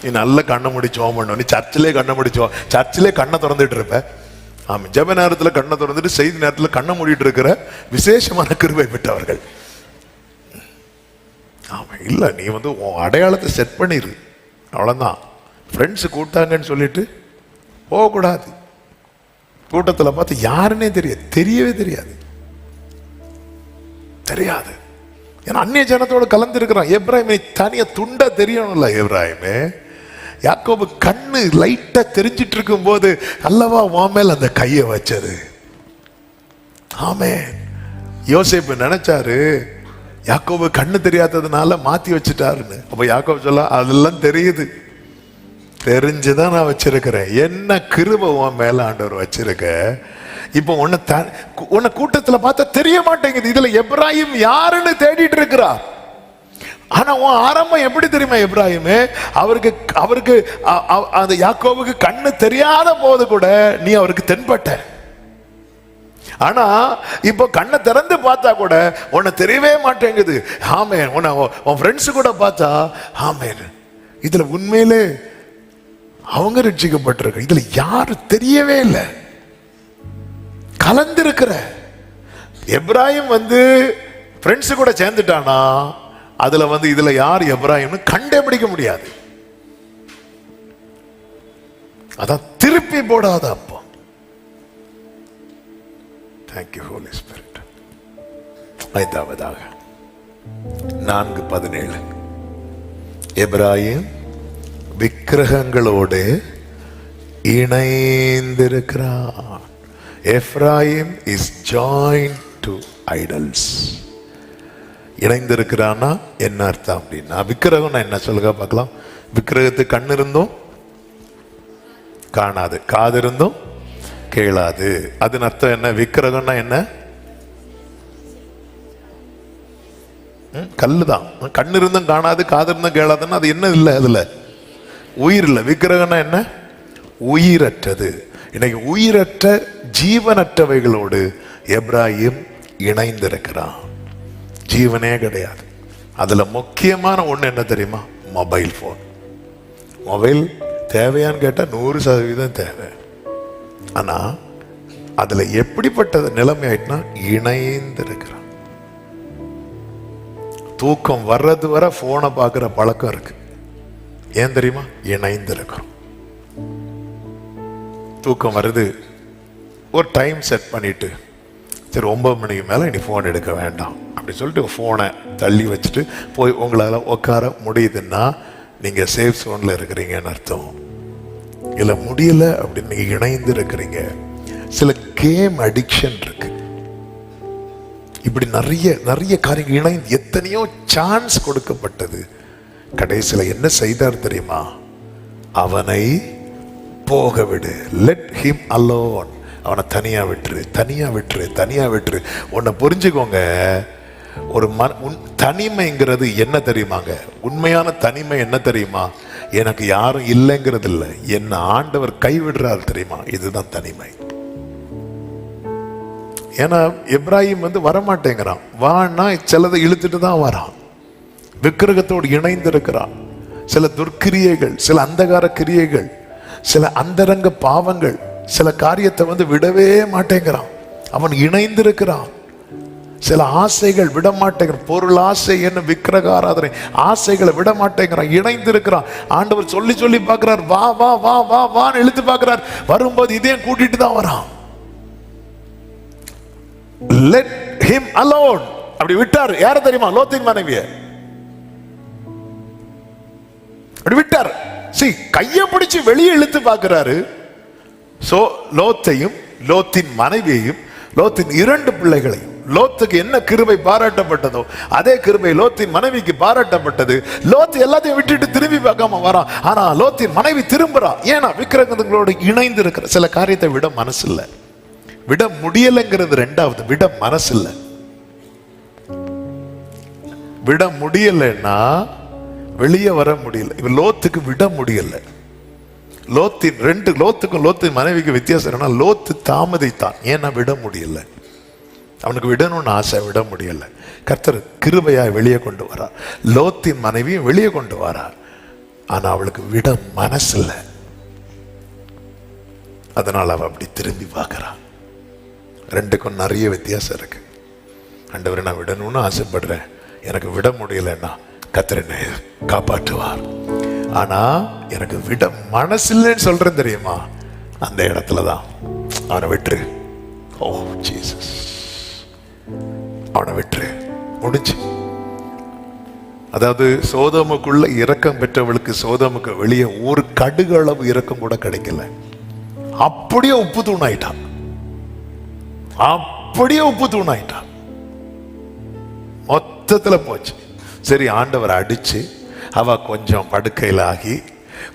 நீ நல்ல கண்ணை மூடி ஜோம் பண்ண, நீ சர்ச்சிலே கண்ணை மூடி சர்ச்சிலே கண்ணை திறந்துட்டு இருப்ப. ஆமாம். ஜெப நேரத்தில் கண்ணை திறந்துட்டு செய்தி நேரத்தில் கண்ணை மூடிட்டு இருக்கிற விசேஷமான கிருபை பெற்றவர்கள். ஆமாம். இல்லை, நீ வந்து உன் அடையாளத்தை செட் பண்ணிடு, அவ்வளோதான். ஃப்ரெண்ட்ஸு கூட்டாங்கன்னு சொல்லிட்டு போகக்கூடாது. கூட்டத்தில் பார்த்து யாருன்னே தெரியவே தெரியாது. ஏன்னா அந்நிய ஜனத்தோடு கலந்து இருக்கிறான். எப்ராஹிமை தனியா துண்டா தெரியணும்ல. எப்ராஹிமே யாக்கோபு கண்ணு லைட்டா தெரிஞ்சிட்டு இருக்கும் போது அல்லவா உன் மேல் அந்த கையை வச்சது. ஆமென். யோசேப்பு நினைச்சாரு யாக்கோபு கண்ணு தெரியாததுனால மாத்தி வச்சுட்டாருன்னு. அப்ப யாக்கோபு சொல்ல, அதெல்லாம் தெரியுது, தெரிஞ்சுதான் நான் வச்சிருக்கிறேன். என்ன கிருபை உன் மேல ஆண்டவர் வச்சிருக்க. இப்போ உன்னை கூட்டத்தில் பார்த்தா தெரிய மாட்டேங்குது. இதுல எப்ராஹிம் யாருன்னு தேடிட்டு இருக்கிறா. ஆனா உன் ஆரம்பம் எப்படி தெரியுமா? எப்ராஹிம் அவருக்கு அந்த யாக்கோபுக்கு கண்ணு தெரியாத போது கூட நீ அவருக்கு தென்பட்ட. ஆனா இப்போ கண்ணை திறந்து பார்த்தா கூட உன்னை தெரியவே மாட்டேங்குது. ஆமென். உன் ஃப்ரெண்ட்ஸ் கூட பார்த்தா ஆமென், இதுல உண்மையிலே அவங்க ரட்சிக்கப்பட்டிருக்க, இதுல யாரு தெரியவே இல்லை, கலந்திருக்கிற. எப்ராஹிம் வந்து ஃப்ரெண்ட்ஸ் கூட சேர்ந்துட்டானா அதுல வந்து இதுல யார் எப்ராஹிம்னு கண்டுபிடிக்க முடியாது. அதான் திருப்பி போடாத அப்போ. Thank you holy spirit. 5வது 4:17 எப்ராஹிம் விக்கிரகங்களோடு இணைந்திருக்கிறான். Ephraim is joint to idols. இணைந்திருக்கிறான்னா என்ன அர்த்தம் அப்படின்னா, விக்கிரகம்னா என்ன சொல்லுங்க பார்க்கலாம். விக்கிரகத்துக்கு கண் இருந்தும் காணாது, காது இருந்தும் கேளாது. அதன் அர்த்தம் என்ன? விக்கிரகம்னா என்ன? கல்லுதான். கண் இருந்தும் காணாது, காது இருந்தும் கேளாதுன்னா அது என்ன இல்லை, அதுல உயிர் இல்லை. விக்கிரகம்னா என்ன? உயிரற்றது. இன்னைக்கு உயிரற்ற ஜீவனற்றவைகளோடு எப்ராஹிம் இணைந்திருக்கிறான். ஜீவனே கிடையாது. அதுல முக்கியமான ஒண்ணு என்ன தெரியுமா? Mobile phone. மொபைல் தேவையான்னு கேட்டா 100% தேவை. ஆனா அதுல எப்படிப்பட்ட நிலைமை ஆயிட்டுனா இணைந்திருக்கிறான். தூக்கம் வர்றது வரை போனை பார்க்கிற பழக்கம் இருக்கு. ஏன் தெரியுமா? இணைந்திருக்கிறோம். தூக்கம் வருது, ஒரு டைம் செட் பண்ணிட்டு, சரி 9 மணிக்கு மேலே இனி ஃபோன் எடுக்க வேண்டாம் அப்படி சொல்லிட்டு ஃபோனை தள்ளி வச்சுட்டு போய் உங்களால் உட்கார முடியுதுன்னா நீங்கள் சேஃப் ஜோனில் இருக்கிறீங்கன்னு அர்த்தம். இல்லை முடியல அப்படின்னு நீங்கள் இணைந்து இருக்கிறீங்க. சில கேம் அடிக்ஷன் இருக்கு. இப்படி நிறைய காரியங்கள் இணைந்து எத்தனையோ சான்ஸ் கொடுக்கப்பட்டது. கடைசியில் என்ன செய்தார் தெரியுமா? அவனை போக விடு. Let him alone. அவனை தனியா விட்டுரு. உன்னை புரிஞ்சுக்கோங்க. ஒரு தனிமைங்கிறது என்ன தெரியுமாங்க? உண்மையான தனிமை என்ன தெரியுமா? எனக்கு யாரும் இல்லைங்கிறது இல்லை, என்ன ஆண்டவர் கைவிடுறார் தெரியுமா? இதுதான் தனிமை. ஏன்னா எப்ராஹிம் வரமாட்டேங்கிறான். வான்னா சிலதை இழுத்துட்டு தான் வரான். விக்கிரகத்தோடு இணைந்து இருக்கிறான். சில துர்க்கிரியைகள், சில அந்தகார கிரியைகள், சில அந்தரங்க பாவங்கள், சில காரியத்தை விடவே மாட்டேங்கிறான். அவன் இணைந்திருக்கிறான். சில ஆசைகள் விட மாட்டேங்கிறான். பொருள் ஆசை என்ன, விக்கிரக ஆராதனை ஆசைகளை விட மாட்டேங்கிறான். இணைந்திருக்கிறான். ஆண்டவர் சொல்லி சொல்லி பார்க்கிறார், வா வா வா வா வான்னு இழுத்து பார்க்கிறார். வரும்போது இதையும் கூட்டிட்டு தான் வரான். Let him alone. அப்படி விட்டார். யார தெரியுமா? லோத்தின் மனைவியை அப்படி விட்டார். கையை பிடிச்சு வெளியே இழுத்து பார்க்கிறாரு. சோ லோத்தையும் லோத்தின் மனைவியையும் லோத்தின் 2 பிள்ளைகளையும், லோத்துக்கு என்ன கிருபை பாராட்டப்பட்டதோ அதே கிருபை லோத்தின் மனைவிக்கு பாராட்டப்பட்டது. லோத்து எல்லாத்தையும் விட்டுட்டு திரும்பி பார்க்காம வரான். ஆனா லோத்தின் மனைவி திரும்புறா. ஏன்னா விக்கிரகங்களோடு இணைந்து இருக்கிற சில காரியத்தை விட மனசு இல்லை, விட முடியலைங்கிறது ரெண்டாவது. விட மனசு இல்லை. விட முடியலைன்னா வெளியே வர முடியல. இவ லோத்துக்கு விட முடியல. லோத்துக்கும் லோத்தின் மனைவிக்கு வித்தியாசம் என்னன்னா, லோத்து தாமதித்தான். ஏன்னா விட முடியல. அவனுக்கு விடணும்னு ஆசை, விட முடியல. கர்த்தர் கிருபையாய் வெளியே கொண்டு வரார். லோத்தின் மனைவியும் வெளியே கொண்டு வரார். ஆனா அவளுக்கு விட மனசு இல்லை. அதனால அவ அப்படி திரும்பி பார்க்கிறான். ரெண்டுக்கும் நிறைய வித்தியாசம் இருக்கு. ஆண்டவரே, நான் விடணும்னு ஆசைப்படுறேன், எனக்கு விட முடியலன்னா கர்த்தர் என்னை காப்பாற்றுவார். ஆனா எனக்கு விட மனசு இல்லைன்னு சொல்றேன் தெரியுமா, அந்த இடத்துலதான் அவனை விட்டுரு. ஓ ஜீசஸ், அவனை விட்டுரு. முடிஞ்சு. அதாவது சோதோமுக்குள்ள இரக்கம் பெற்றவளுக்கு சோதோமுக்கு வெளியே ஒரு கடுகு அளவு இரக்கம் கூட கிடைக்கல. அப்படியே உப்பு தூணாயிட்டான். அப்படியே உப்பு தூணாயிட்டான். மொத்தத்துல போச்சு. சரி, ஆண்டவர் அடிச்சு அவ கொஞ்சம் படுக்கையில் ஆகி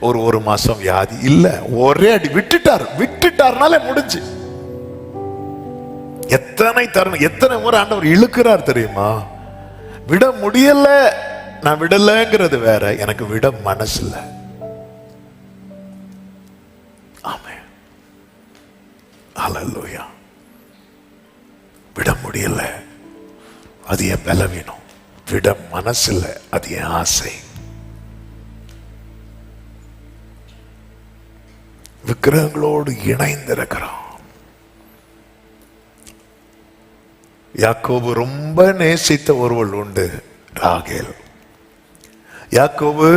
ஒரு மாசம் வியாதி இல்ல, ஒரே அடி விட்டுட்டார்னாலே முடிஞ்சு. எத்தனை தருணம், எத்தனை முறை ஆண்டவர் இழுக்கிறார் தெரியுமா? விட முடியல, நான் விடலங்கிறது வேற, எனக்கு விட மனசு இல்ல. ஆமென், ஹல்லேலூயா. விட முடியல, அது என் பலவீனம். விட மனசு இல்ல, அது என் ஆசை. விக்கிரகங்களோடு இணைந்திருக்கிறான். யாக்கோபு ரொம்ப நேசித்த ஒருவள் உண்டு, ராகேல். யாக்கோபு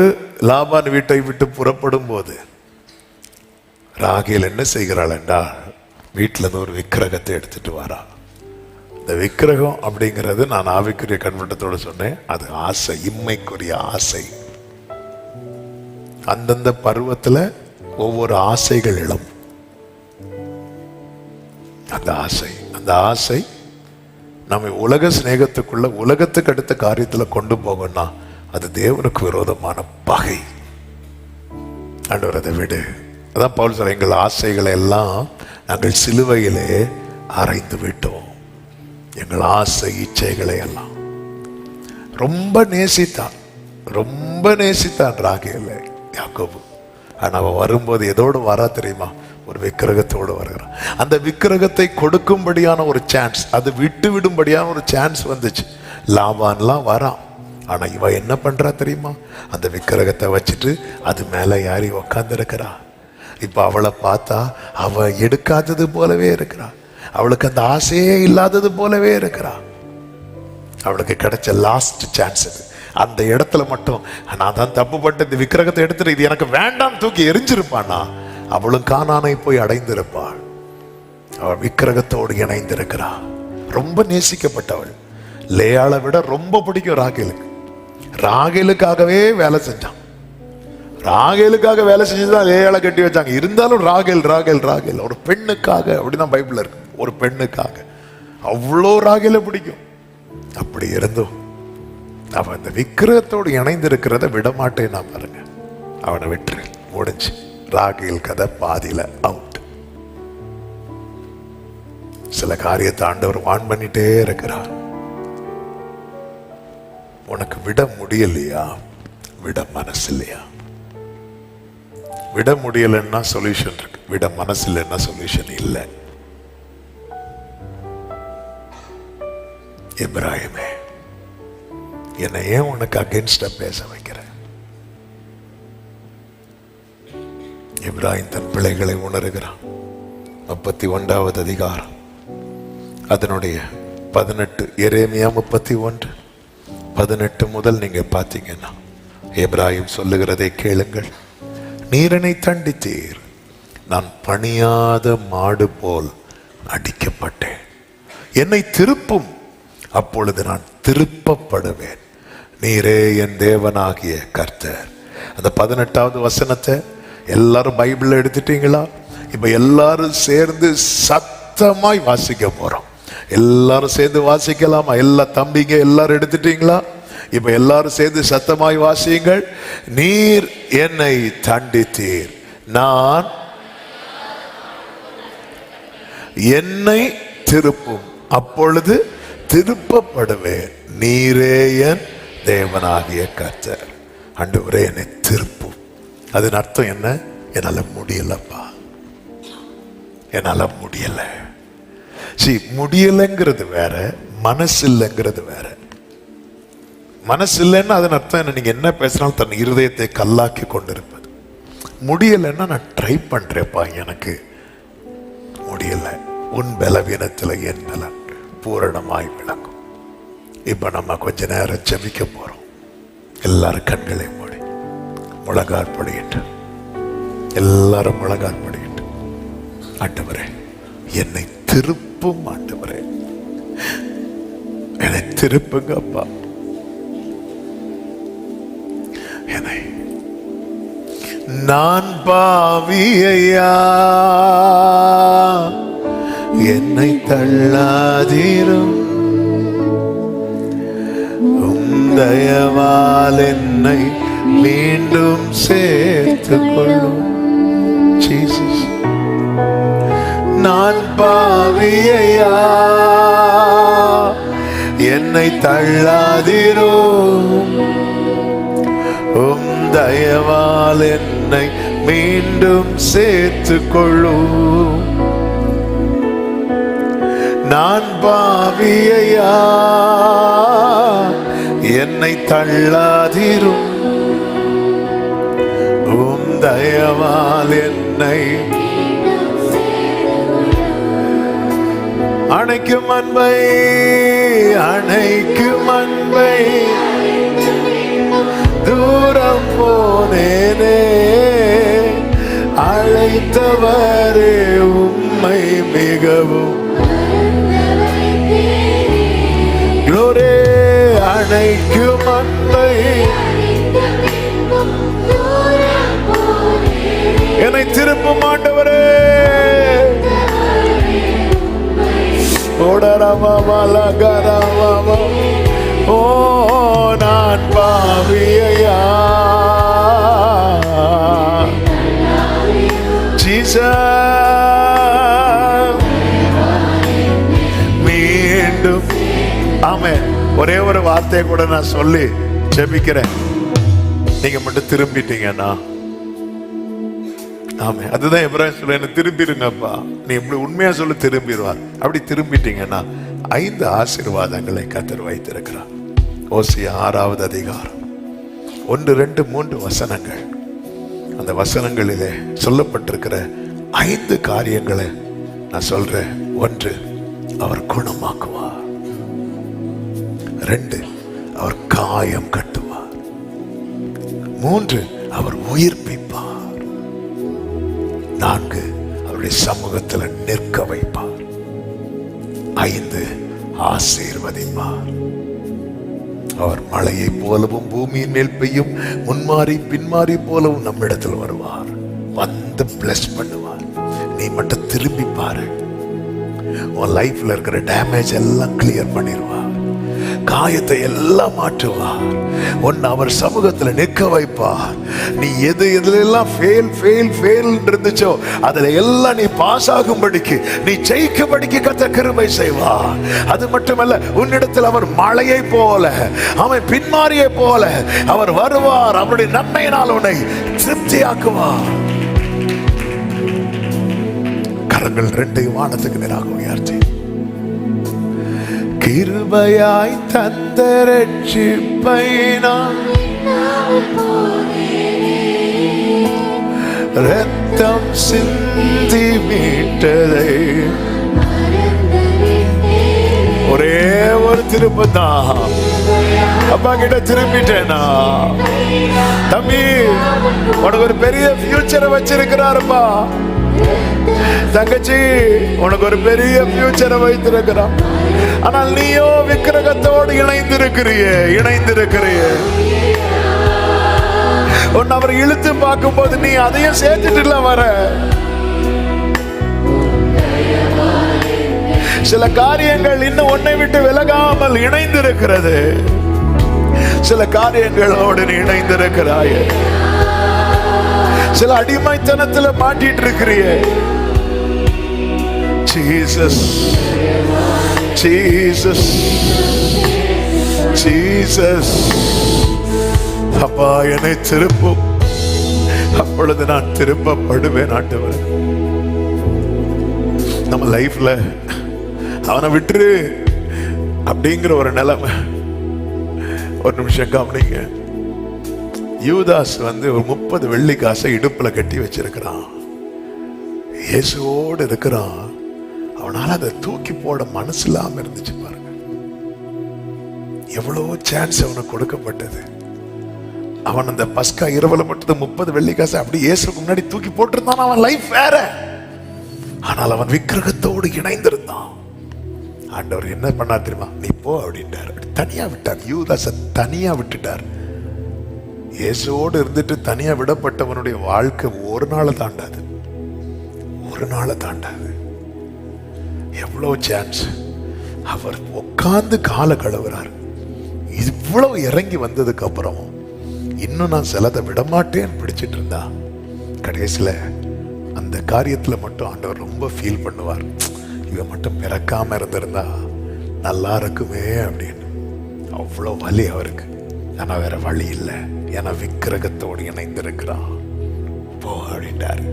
லாபான் வீட்டை விட்டு புறப்படும் போது ராகேல் என்ன செய்கிறாள் என்றால், வீட்டில இருந்து ஒரு விக்கிரகத்தை எடுத்துட்டு வரா. இந்த விக்கிரகம் அப்படிங்கிறது, நான் ஆவிக்குரிய கண்ணோட்டத்தோடு சொன்னேன், அது ஆசை, இம்மைக்குரிய ஆசை. அந்தந்த பருவத்துல ஒவ்வொரு ஆசைகள் இளம். அந்த ஆசை நம்ம உலக சிநேகத்துக்குள்ள, உலகத்துக்கு அடுத்த காரியத்துல கொண்டு போகணும்னா அது தேவனுக்கு விரோதமான பகை. ஆண்டவர் அதை விடு. அதான் பவுல் சொல்ற, எங்கள் ஆசைகளை எல்லாம் நாங்கள் சிலுவையிலே அறைந்து விட்டோம். எங்கள் ஆசை இச்சைகளை எல்லாம். ரொம்ப நேசித்தான் ராகேல் யாக்கோபு. ஆனா அவன் வரும்போது எதோடு வரா தெரியுமா? ஒரு விக்கிரகத்தோடு வருகிறான். அந்த விக்கிரகத்தை கொடுக்கும்படியான ஒரு சான்ஸ், அது விட்டு விடும்படியான ஒரு சான்ஸ் வந்துச்சு. லாபான்லாம் வரான். ஆனா இவ என்ன பண்றா தெரியுமா? அந்த விக்கிரகத்தை வச்சுட்டு அது மேல யாரி உக்காந்து இருக்கிறா. இப்ப அவளை பார்த்தா அவ எடுக்காதது போலவே இருக்கிறா. அவளுக்கு அந்த ஆசையே இல்லாதது போலவே இருக்கிறா. அவளுக்கு கிடைச்ச லாஸ்ட் சான்ஸ் அது. அந்த இடத்துல மட்டும் நான் தான் தப்பு பட்டு இந்த விக்கிரகத்தை எடுத்துட்டு இது எனக்கு வேண்டாம் தூக்கி எரிஞ்சிருப்பானா, அவளும் கானானை போய் அடைந்திருப்பாள். அவள் விக்கிரகத்தோடு இணைந்திருக்கிறா. ரொம்ப நேசிக்கப்பட்டவள். லேயாளை விட ரொம்ப பிடிக்கும் ராகேலுக்கு. ராகேலுக்காகவே வேலை செஞ்சான். ராகேலுக்காக வேலை செஞ்சுதான் லேயாளை கட்டி வச்சாங்க. இருந்தாலும் ராகேல் ஒரு பெண்ணுக்காக, அப்படிதான் பைபிள்ல இருக்கு, ஒரு பெண்ணுக்காக அவ்வளோ ராகேலை பிடிக்கும். அப்படி இருந்தும் அவன் அந்த விக்கிரகத்தோடு இணைந்திருக்கிறத விடமாட்டேன். நான் பாருங்க, அவனை விட்டுரு, முடிஞ்சு. ராகேல் கதை பாதியில அவுட். சில காரியத்தை ஆண்டவர் வான் பண்ணிட்டே இருக்கிறார். உனக்கு விட முடியலையா? விட மனசு இல்லையா? விட முடியலன்னா சொல்யூஷன் இருக்கு, விட மனசு இல்லைன்னா சொல்யூஷன் இல்லை. எப்ராஹிமே, என்னை ஏன் உனக்கு அகென்ஸ்டா பேச வைக்கிற? எப்ராஹிம் தன் பிள்ளைகளை உணர்கிறான். 31வது அதிகாரம் அதனுடைய 18, எரேமியா 31:18 முதல் நீங்க பாத்தீங்கன்னா, எப்ராஹிம் சொல்லுகிறதை கேளுங்கள். நீர் என்னை தண்டித்தீர், நான் பணியாத மாடு போல் அடிக்கப்பட்டேன். என்னை திருப்பும், அப்பொழுது நான் திருப்பப்படுவேன். நீரே என் தேவனாகிய கர்த்தர். அந்த 18வது வசனத்தை எல்லாரும் பைபிள்ல எடுத்துட்டீங்களா? இப்ப எல்லாரும் சேர்ந்து சத்தமாய் வாசிக்க போறோம். எல்லாரும் சேர்ந்து வாசிக்கலாமா? எல்லா தம்பிங்க எல்லாரும் எடுத்துட்டீங்களா? இப்ப எல்லாரும் சேர்ந்து சத்தமாய் வாசியுங்கள். நீர் என்னை தண்டித்தீர், நான் என்னை திருப்பும், அப்பொழுது திருப்பப்படுவேன். நீரே என் தேவனாகிய கர்த்தர். ஆண்டவரே என்னை திருப்பும். அதன் அர்த்தம் என்ன? என்னால முடியலப்பா, என்னால முடியல. முடியலைங்கிறது வேற, மனசு இல்லைங்கிறது வேற. மனசு இல்லைன்னா அதன் அர்த்தம் என்ன? நீங்க என்ன பேசினாலும் தன் இருதயத்தை கல்லாக்கி கொண்டிருப்பது. முடியலைன்னா நான் ட்ரை பண்றேன்ப்பா, எனக்கு முடியல. உன் பலவீனத்துல என் பலன் பூரணமாய் விளங்கும். இப்ப நம்ம கொஞ்ச நேரம் ஜெபிக்க போறோம். எல்லாரும் கண்களை மூடி முழங்கால் படியிட்டு, எல்லாரும் முழங்கால் படியிட்டு, ஆண்டவரே என்னை திருப்பும், ஆண்டவரே என்னை திருப்புங்க அப்பா. என்னை, நான் பாவியா, என்னை தள்ளாதீரும், தயவால் என்னை மீண்டும் சேர்த்துக் கொள்ளும். ஜீசஸ், நான் பாவியா, என்னை தள்ளாதீரும், தயவால் என்னை மீண்டும் சேர்த்துக் கொள்ளும். நான் பாவியா, என்னை தள்ளாதீரும், தயவால் என்னை அணைக்கும் அன்பை, அணைக்கும் அன்பை தூரம் போனேனே, அழைத்தவரே உம்மை மிகவும் குளோரே, அணைக்கும் அன்பை என்னை திருப்பும் ஆண்டவரே. ஓ நான் பாவியா, மீண்டும். ஆமென். ஒரே ஒரு வார்த்தையை கூட நான் சொல்லி ஜெபிக்கிறேன். நீங்க மட்டும் திரும்பிட்டீங்கன்னா, ஆமே, அதுதான் எப்ராஹிம் சொல்ல, என்ன திரும்பிடுங்கப்பா. நீ இப்படி உண்மையா சொல்லி திரும்பிடுவார். அப்படி திரும்பிட்டீங்கன்னா 5 ஆசீர்வாதங்களை கர்த்தர் வைத்திருக்கிறார். ஓசியா 6வது அதிகாரம் 1, 2, 3 வசனங்கள். அந்த வசனங்களிலே சொல்லப்பட்டிருக்கிற 5 காரியங்களை நான் சொல்றேன். 1, அவர் குணமாக்குவார். 2, அவர் காயம் கட்டுவார். 3, அவர் உயிர்ப்பிப்பார். 4, அவருடைய சமூகத்தில் நிற்க வைப்பார். 5, ஆசீர்வதிப்பார். அவர் மழையை போலவும் பூமியின் மேல் பெய்யும் முன்மாறி பின்மாறி போலவும் நம்மிடத்தில் வருவார். வந்து பிளஸ் பண்ணுவார். நீ மட்டும் திரும்பி பாரு. உன் லைஃப்ல இருக்கிற டேமேஜ் எல்லாம் கிளியர் பண்ணிடுவார். காயத்தை எல்லாம் மாற்றுவார். உன்னை அவர் சமூகத்துல நிற்க வைப்பார். நீ எதுலாம் ஃபெயில் இருந்துச்சோ அதுல எல்லாம் நீ பாஸ் ஆகும்படிக்கு, நீ ஜெயிக்கும்படிக்கு கர்த்தர் கிருபை செய்வார். அது மட்டுமல்ல, உன்னிடத்தில் அவர் மழையை போல, அவன் பின்மாரியை போல அவர் வருவார். அவருடைய நன்மையினால் உன்னை திருப்தியாக்குவார். கரங்கள் ரெண்டையும் வானத்துக்கு நேராக உயர்த்தி, கிருபையாய் தந்த ரட்சிப்பை நான் ரத்தம் சிந்தி மீட்டதை ஒரே ஒரு திருப்பத்தான் அப்பா கிட்ட திரும்பிட்டேனா? தம்பி, உனக்கு ஒரு பெரிய ஃபியூச்சரை வச்சிருக்கிறாருப்பா. தங்கச்சி, உனக்கு ஒரு பெரிய ஃபியூச்சரை வைத்திருக்கிறான். ஆனால் நீயோ விக்கிரகத்தோடு இணைந்திருக்கிறியே. உன்னை அவர் இழுத்து பார்க்கும்போது நீ அதையும் சேர்த்துட்டு வர. சில காரியங்கள் இன்னும் உன்னை விட்டு விலகாமல் இணைந்திருக்கிறது. சில காரியங்களோடு நீ இணைந்திருக்கிறாய். சில அடிமைத்தனத்துல மாட்டிட்டு இருக்கிறியே. ஜீசஸ், ஜீசஸ், ஜீசஸ், அப்பா என்னை திருப்பும், அப்பொழுது நான் திருப்பப்படுவேன். ஆண்டவர், நம்ம லைஃப்ல அவனை விட்டுரு அப்படிங்கிற ஒரு நிலைமை. ஒரு நிமிஷம் கவனிங்க. யூதாஸ் ஒரு 30 வெள்ளி காசை இடுப்புல கட்டி வச்சிருக்கிறான். இயேசுவோடு இருக்கிறான். அவனால அதை தூக்கி போட மனசு இல்லாம இருந்துச்சு பாருங்க. எவ்வளவு சான்ஸ் அவனுக்கு கொடுக்கப்பட்டது. அவன் அந்த பஸ்கா இரவுல மட்டும் 30 வெள்ளி காசை அப்படி இயேசுக்கு முன்னாடி தூக்கி போட்டிருந்தான். அவன் லைஃப் வேற. ஆனால் அவன் விக்கிரகத்தோடு இணைந்திருந்தான். ஆண்டவர் என்ன பண்ணா தெரியுமா? நீ போ அப்படின்ட்டார். தனியா விட்டார். யூதாச தனியா விட்டுட்டார். இயேசுவோடு இருந்துட்டு தனியா விடப்பட்டவனுடைய வாழ்க்கை ஒரு நாளை தாண்டாது. எவ்வளவு சான்ஸ். அவர் உட்கார்ந்து காலை கழுவுறார். இவ்வளவு இறங்கி வந்ததுக்கு அப்புறம் இன்னும் நான் சிலதை விடமாட்டேன்னு பிடிச்சிட்டு இருந்தா, கடைசியில அந்த காரியத்துல மட்டும் ஆண்டவர் ரொம்ப ஃபீல் பண்ணுவார். இவன் மட்டும் பிறக்காம இருந்திருந்தா நல்லா இருக்குமே அப்படின்னு. அவ்வளோ வலி அவருக்கு. ஆனா வேற வழி இல்லை. ஏன்னா விக்கிரகத்தோடு இணைந்திருக்கிறான். போ அப்படின்ட்டாரு.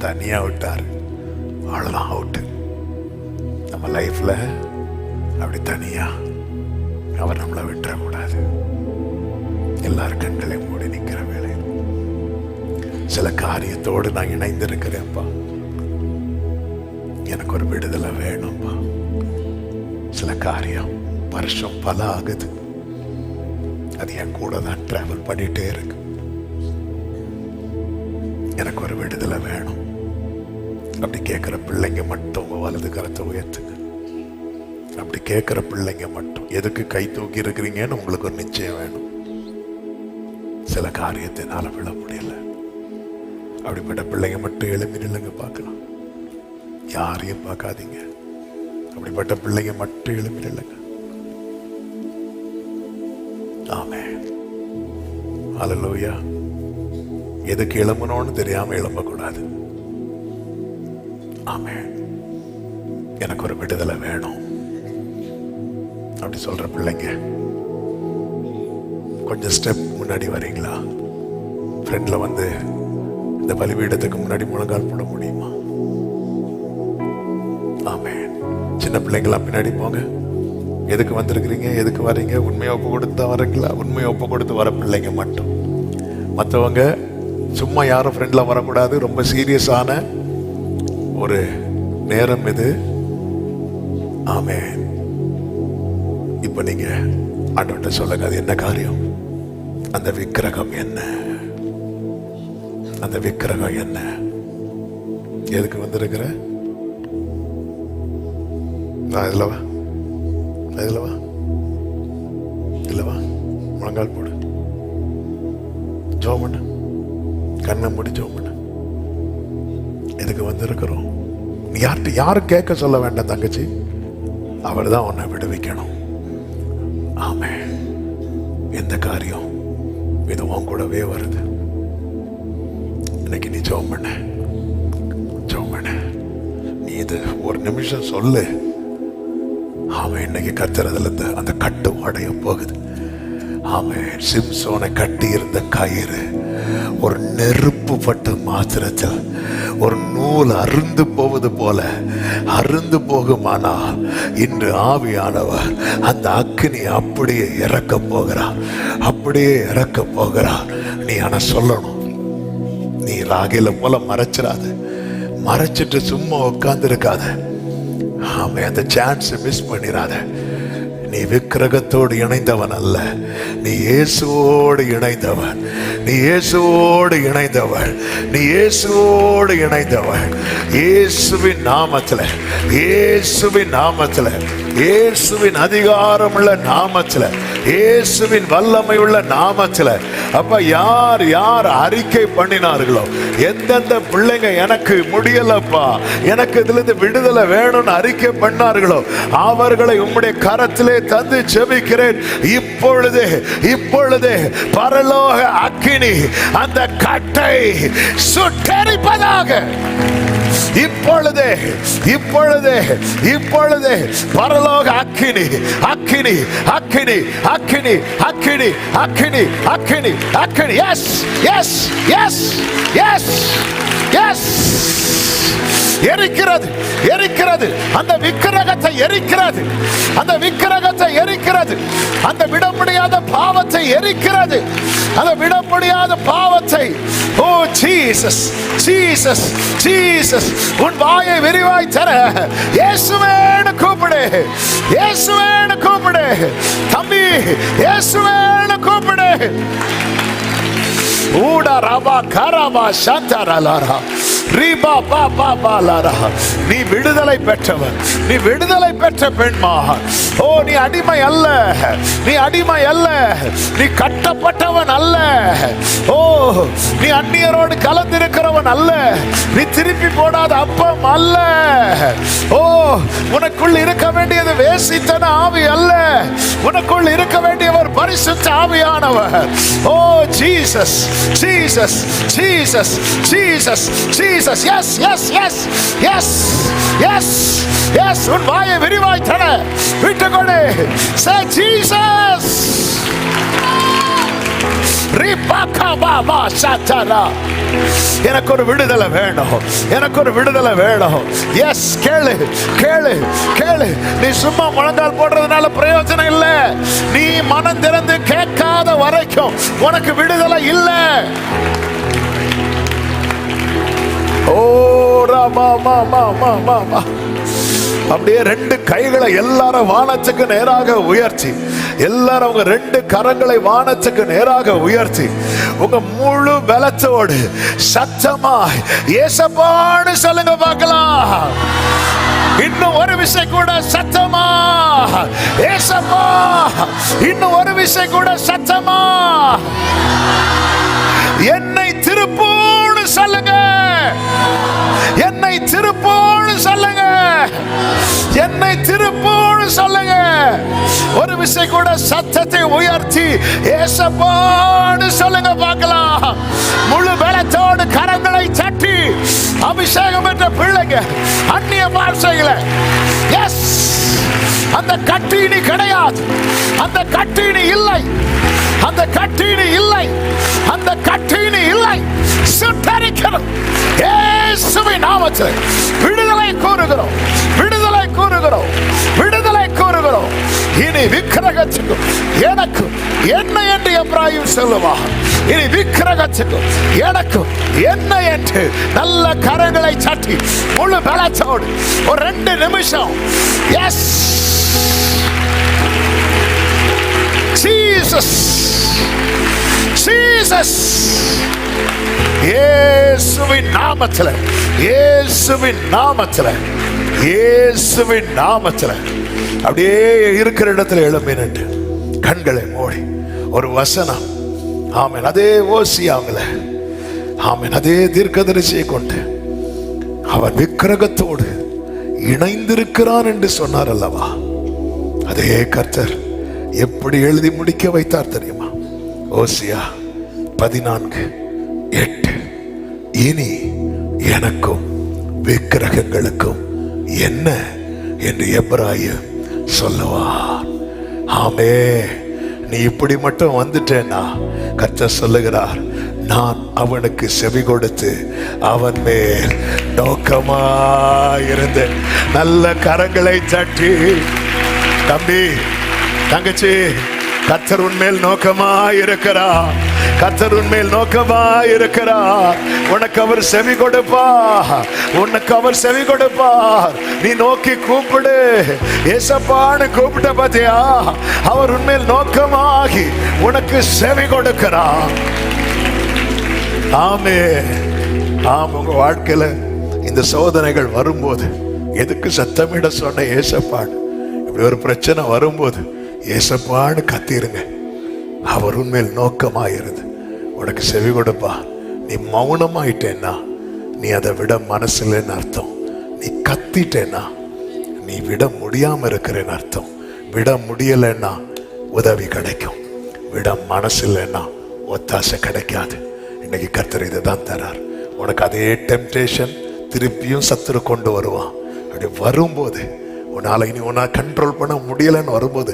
தனியா விட்டாரு. அவ்வளோதான் அவுட்டு. நம்ம லைஃப்ல அப்படி தனியா அவர் நம்மளை விட்டுறக்கூடாது. எல்லார் கண்களையும் மூடி நிற்கிற வேலை. சில காரியத்தோடு நான் இணைந்திருக்கிறேன்ப்பா, எனக்கு ஒரு விடுதலை வேணும்பா. சில காரியம் வருஷம் பல ஆகுது, அது என் கூட தான் டிராவல் பண்ணிட்டே இருக்கு. எனக்கு ஒரு விடுதலை வேணும் அப்படி கேட்கிற பிள்ளைங்க மட்டும் வலது கரத்தை உயர்த்துங்க. அப்படி கேட்கிற பிள்ளைங்க மட்டும். எதுக்கு கை தூக்கி இருக்கிறீங்கன்னு உங்களுக்கு ஒரு நிச்சயம் வேணும். சில காரியத்தினால விழ முடியல. அப்படிப்பட்ட பிள்ளைங்க மட்டும் எழுப்பி நில்லுங்க பார்க்கலாம். யாரையும் பார்க்காதீங்க. அப்படிப்பட்ட பிள்ளைங்க மட்டும் எழுப்பி நில்லுங்க. ஆமென். ஹல்லேலூயா. எதுக்கு எழும்பணும்னு தெரியாம எழும்பக்கூடாது. ஆமென். எனக்கு ஒரு விடுதலை வேணும் அப்படி சொல்ற பிள்ளைங்க கொஞ்சம் ஸ்டெப் முன்னாடி வரீங்களா? ஃப்ரெண்ட்ல இந்த பலிபீடத்துக்கு முன்னாடி முழங்கால் போட முடியுமா? ஆமென். சின்ன பிள்ளைங்களாம் பின்னாடி போங்க. எதுக்கு வந்திருக்கிறீங்க? எதுக்கு வரீங்க? உண்மையை ஒப்பு கொடுத்து வரீங்களா? உண்மையை ஒப்பு கொடுத்து வர பிள்ளைங்க மட்டும். மற்றவங்க சும்மா யாரும் ஃப்ரெண்ட்ல வரக்கூடாது. ரொம்ப சீரியஸான ஒரு நேரம் இது. ஆமென். இப்ப நீங்க ஆண்டவர்கிட்ட சொல்லுங்க, அது என்ன காரியம்? அந்த விக்கிரகம் என்ன? அந்த விக்கிரகம் என்ன? எதுக்கு வந்திருக்கிற? இதுலவா இல்லவா முழங்கால் போடு. ஜெபம் பண்ணு. கண்ணை மூடி ஜெபம் பண்ணு. எதுக்கு வந்திருக்கிறோம்? நீ யாரும் கேட்க சொல்ல வேண்டாம் தங்கச்சி. அவர் தான் உன்னை விடுவிக்கணும். ஆமென். எந்த காரியம் இது உன் கூடவே வருது. இன்னைக்கு நீ ஜெபம் பண்ண. நீ இது ஒரு நிமிஷம் சொல்லு. அவன் இன்னைக்கு கத்துறதுல அந்த கட்டு உடைய போகுது. அவன் சிம்சோனை கட்டி இருந்த கயிறு ஒரு நெருப்பு பட்ட மாத்திரத்தில் ஒரு நூல் அருந்து போவது போல அருந்து போகுமானால் இன்று ஆவியானவர் அந்த அக்கினி அப்படியே இறக்க போகிறார், அப்படியே இறக்க போகிறார். நீ ஆனா சொல்லணும், நீ ராகில போல மறைச்சிடாத, மறைச்சிட்டு சும்மா உட்கார்ந்து இருக்காத. ஆமா, அந்த சான்ஸ் மிஸ் பண்ணிடாத. நீ விக்கிரகத்தோடு இணைந்தவன் அல்ல, நீ இயேசுவோடு இணைந்தவன், நீ இயேசுவோடு இணைந்தவன், நீ இயேசுவோடு இணைந்தவன். இயேசுவின் நாமத்தில், இயேசுவின் நாமத்தில், இயேசுவின் அதிகாரமுள்ள நாமத்தில், இயேசுவின் வல்லமை உள்ள நாமத்தில். அப்ப யார் யார் அறிக்கை பண்ணினார்களோ, எந்தெந்த பிள்ளைங்க எனக்கு முடியலப்பா, எனக்கு இதுல இருந்து விடுதலை வேணும்னு அறிக்கை பண்ணார்களோ, அவர்களை உம்முடைய கரத்திலே தந்து ஜெபிக்கிறேன். இப்பொழுது இப்பொழுது பரலோக அக்கினி அந்த கட்டை சுட்டெரிப்பதாக. இப்பொழுது இப்பொழுது இப்பொழுது பரலோக அக்கினி அக்கினி அக்கினி அக்கினி அக்கினி அக்கினி அக்கினி அக்கினி. Yes yes yes yes yes எரிக்கிறது எரிக்கிறது, அந்த விக்கிரகத்தை எரிக்கிறது, அந்த விக்கிரகத்தை எரிக்கிறது, அந்த விட முடியாத பாவத்தை எரிக்கிறது, அந்த விட முடியாத பாவத்தை. ஓ ஜீசஸ் ஜீசஸ் ஜீசஸ், உன் வாயை விரிவாய் தர இயேசுவேன்னு கூப்பிடு, இயேசுவேன்னு கூப்பிடு தம்பி, இயேசுவேன்னு கூப்பிடு. ஊடா ரபா கரபா சந்தரலாரா ரீபா பாபா பாலாரா. நீ விடுதலை பெற்றவன், நீ விடுதலை பெற்ற பெண்மா. ஓ, நீ அடிமை அல்ல, நீ அடிமை அல்ல, நீ கட்டப்பட்டவன் அல்ல. ஓ, நீ அந்நியரோடு கலந்திருக்கிறவன் அல்ல, நீ திருப்பி போடாத அப்பம் அல்ல. ஓ, உனக்குள் இருக்க வேண்டியது வேசித்தன ஆவி அல்ல, உனக்குள் இருக்க வேண்டியவர் பரிசுத்த ஆவியானவர். Oh Jesus Jesus Jesus Jesus Jesus. Yes yes yes yes yes yes. உன் வாயை விரிவாய் தர விட்டுக்கொடு. Say Jesus. எனக்கு ஒரு விடுதலை வேணும், எனக்கு ஒரு விடுதலை வேணும். எஸ், கேளு கேளு கேளு. நீ சும்மா முழங்கால் போடுறதுனால பிரயோஜனம் இல்லை. நீ மனம் திறந்து கேட்காத வரைக்கும் உனக்கு விடுதலை இல்லை. ஓ ராமா மா மா மா மா மா. அப்படியே ரெண்டு கைகளை எல்லாரும் வானத்துக்கு நேராக உயர்த்தி, எல்லாரும் உங்க ரெண்டு கரங்களை வானத்துக்கு நேராக உயர்த்தி, உங்க முழு பலத்தோடு சத்தமாய் ஏசப்பான்னு சொல்லுங்க பார்க்கலாம். இன்னும் ஒரு விஷயம் கூட சத்தமா ஏசப்பா, இன்னும் ஒரு விஷயம் கூட சத்தமா என்னை திருப்பூன்னு சொல்லுங்க, என்னை திருப்பூன்னு சொல்லுங்க, என்னை திருப்பூன்னு சொல்லுங்க. ஒரு விஷயம் கூட சத்தத்தை உயர்த்தி ஏசப்பான்னு சொல்லுங்க பார்க்கலாம். முழு பலத்தோடு கரங்களை தட்டி அபிஷேகம் என்ற பிள்ளைங்க அந்நிய பாஷைகளை. எஸ், அந்த கட்டினி கிடையாது, அந்த கட்டினி இல்லை, அந்த கட்டினி இல்லை, அந்த கட்டினி இல்லை. சுட்டரிக்கிறோம் இயேசுவின் நாமத்தில். விடுதலை கூறுகிறோம், விடுதலை கூறுகிறோம், விடுதலை கூறுகிறோம். இனி விக்கிரகத்துக்கும் எனக்கும் என்ன என்று எப்ராயிம் சொல்லுவா. இனி விக்கிரகத்துக்கும் எனக்கும் என்ன என்று நல்ல கரங்களை சட்டி முழு பலத்தோடு ஒரு 2 நிமிஷம். S Jesus Jesus. இயேசுவின் நாமத்தில், இயேசுவின் நாமத்தில், இயேசுவின் நாமத்தில். அப்படியே இருக்கிற இடத்துல எழும்பி நின்று கண்களை மூடி ஒரு வசனம். ஆமென். அதே ஓசியாங்கள, ஆமென், அதே தீர்க்கதரிசியை கொண்டு அவன் விக்கிரகத்தோடு இணைந்திருக்கிறான் என்று சொன்னார் அல்லவா, அதே கர்த்தர் எப்படி எழுதி முடிக்க வைத்தார் தெரியுமா? ஓசியா 14:8. இனி எனக்கும் விக்கிரகங்களுக்கும் என்ன என்று எப்ராயிம் சொல்லுவார். ஆமே, நீ இப்படி மட்டும் வந்துட்டேன்னா கர்த்தர் சொல்லுகிறார், நான் அவனுக்கு செவி கொடுத்து அவன் மேல் நோக்கமாயிருந்த நல்ல கரங்களை தட்டி, தம்பி தங்கச்சி, கர்த்தர் உன்மேல் நோக்கமாயிருக்கிறார். கர்த்தர் உன்மேல் நோக்கமாயிருக்கிறார். உனக்கு அவர் செவி கொடுப்பார். உனக்கு அவர் செவி கொடுப்பார். நீ நோக்கி கூப்பிடு. ஏசப்பான்னு கூப்பிட்ட பாத்தியா? அவர் உன்மேல் நோக்கமாகி உனக்கு செவி கொடுக்கிறார். ஆமே. ஆம். உங்க வாழ்க்கையில இந்த சோதனைகள் வரும்போது எதுக்கு சத்தமிட சொன்ன ஏசப்பாடு? இப்படி ஒரு பிரச்சனை வரும்போது ஏசப்பான்னு கத்திருங்க. அவர் உண்மையில் நோக்கமாயிருது உனக்கு செவி கொடுப்பா. நீ மௌனமாயிட்டேன்னா நீ அதை விட மனசுலன்னு அர்த்தம். நீ கத்திட்டேன்னா நீ விட முடியாம இருக்கிறேன்னு அர்த்தம். விட முடியலைன்னா உதவி கிடைக்கும். விட மனசு இல்லைன்னா ஒத்தாசை கிடைக்காது. இன்னைக்கு கர்த்தர் இதை தான் தரார் உனக்கு. அதே டெம்டேஷன் திருப்பியும் சத்துரு கொண்டு வருவான். அப்படி வரும்போது உன்னால இனி உன்னை கண்ட்ரோல் பண்ண முடியலன்னு வரும்போது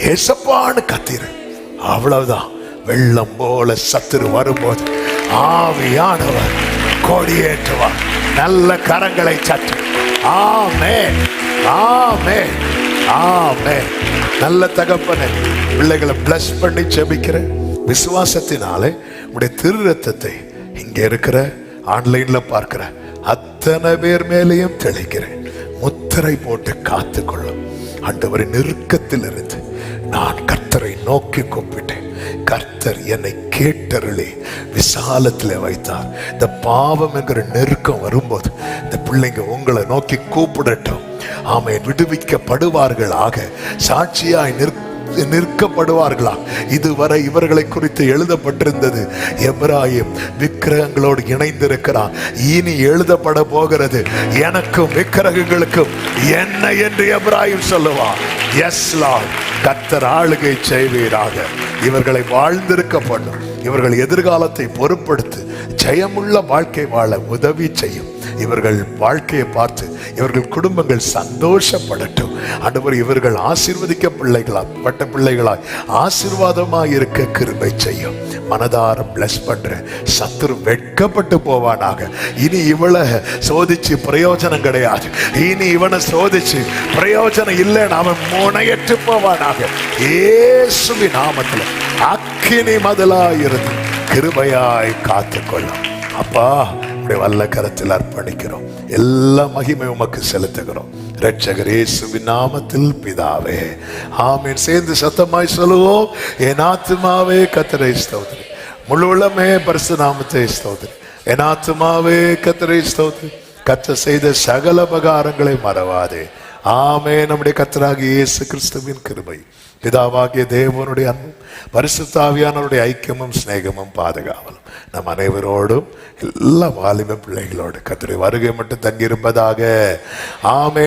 ஏசப்பான்னு கத்திரு. அவ்வளவுதான். வெள்ளம் போல சத்துரு வரும்போது ஆவியானவர் கொடியேற்றுவார். நல்ல கரங்களை சற்று. ஆமென், ஆமென், ஆமென். நல்ல தகப்பனே, பிள்ளைகளை பிளஸ் பண்ணி ஜெபிக்கிறேன். விசுவாசத்தினாலே உடைய திரு ரத்தத்தை இங்க இருக்கிற ஆன்லைன்ல பார்க்கிற அத்தனை பேர் மேலேயும் தெளிக்கிறேன். முத்திரை போட்டு காத்துக்கொள்ளும். ஆண்டவரின் நெருக்கத்தில் இருந்து நான் கர்த்தரை நோக்கி கூப்பிட்டேன். கர்த்தர் என்னை கேட்டருளி விசாலத்தில் வைத்தார். இந்த பாவம் என்கிற நெருக்கம் வரும்போது இந்த பிள்ளைங்க உங்களை நோக்கி கூப்பிடட்டும். ஆமென். விடுவிக்கப்படுவார்களாக, சாட்சியாய் நிற்கப்படுவார்களா. இதுவரை இவர்களை குறித்து எழுதப்பட்டிருந்தது. எப்ராயிம் விக்கிரகங்களோடு இணைந்திருக்கிறான். இனி எழுதப்பட போகிறது எனக்கும் விக்கிரகங்களுக்கும் என்ன என்று எப்ராயிம் சொல்லுவான். Yes Lord. கர்த்தர் ஆளுகை செய்வீராக. இவர்களை வாழ்ந்திருக்க பண்ணும். இவர்கள் எதிர்காலத்தை பொறுப்படுத்து ஜெயமுள்ள வாழ்க்கை வாழ உதவி செய்யும். இவர்கள் வாழ்க்கையை பார்த்து இவர்கள் குடும்பங்கள் சந்தோஷப்படட்டும். ஆண்டவர் இவர்கள் ஆசீர்வதிக்க பட்ட பிள்ளைகளாய் ஆசீர்வாதமாய் இருக்க கிருபை செய்யும். மனதார பிளஸ் பண்ற. சத்துரு வெட்கப்பட்டு போவானாக. இனி இவளை சோதிச்சு பிரயோஜனம் கிடையாது. இனி இவனை சோதிச்சு பிரயோஜனம் இல்லைன்னு அவன் முனையற்று போவானாக. இயேசுவின் நாமத்தில் அக்கினி மதலாயிருந்து கிருபையாய் காத்துக்கொள்ளும். அப்பா, வல்ல கரத்தில் அர்ப்பணிக்கிறோம். எல்லா மகிமை உமக்கு செலுத்துகிறோம். இரட்சகர் இயேசுவின் நாமத்தில் பிதாவே, ஆமென். சேர்ந்து சத்தமாய் சொல்லுவோம். என் ஆத்துமாவே கர்த்தரை ஸ்தோத்திரி, முழு உள்ளமே பரிசுத்த நாமத்தை ஸ்தோத்திரி. என் ஆத்துமாவே கர்த்தரை ஸ்தோத்திரி, கர்த்தர் செய்த சகல உபகாரங்களை மறவாதே. ஆமென். நம்முடைய கர்த்தராகிய இயேசு கிறிஸ்துவின் கிருபை, பிதாவாகிய தேவனுடைய அன்பும் பரிசுத்த ஆவியானவருடைய ஐக்கியமும் சிநேகமும் பாதுகாவலும் நம் அனைவரோடும் எல்லா வாலிப பிள்ளைகளோடு கர்த்தருடைய வருகை மட்டும் தங்கியிருப்பதாக. ஆமென்.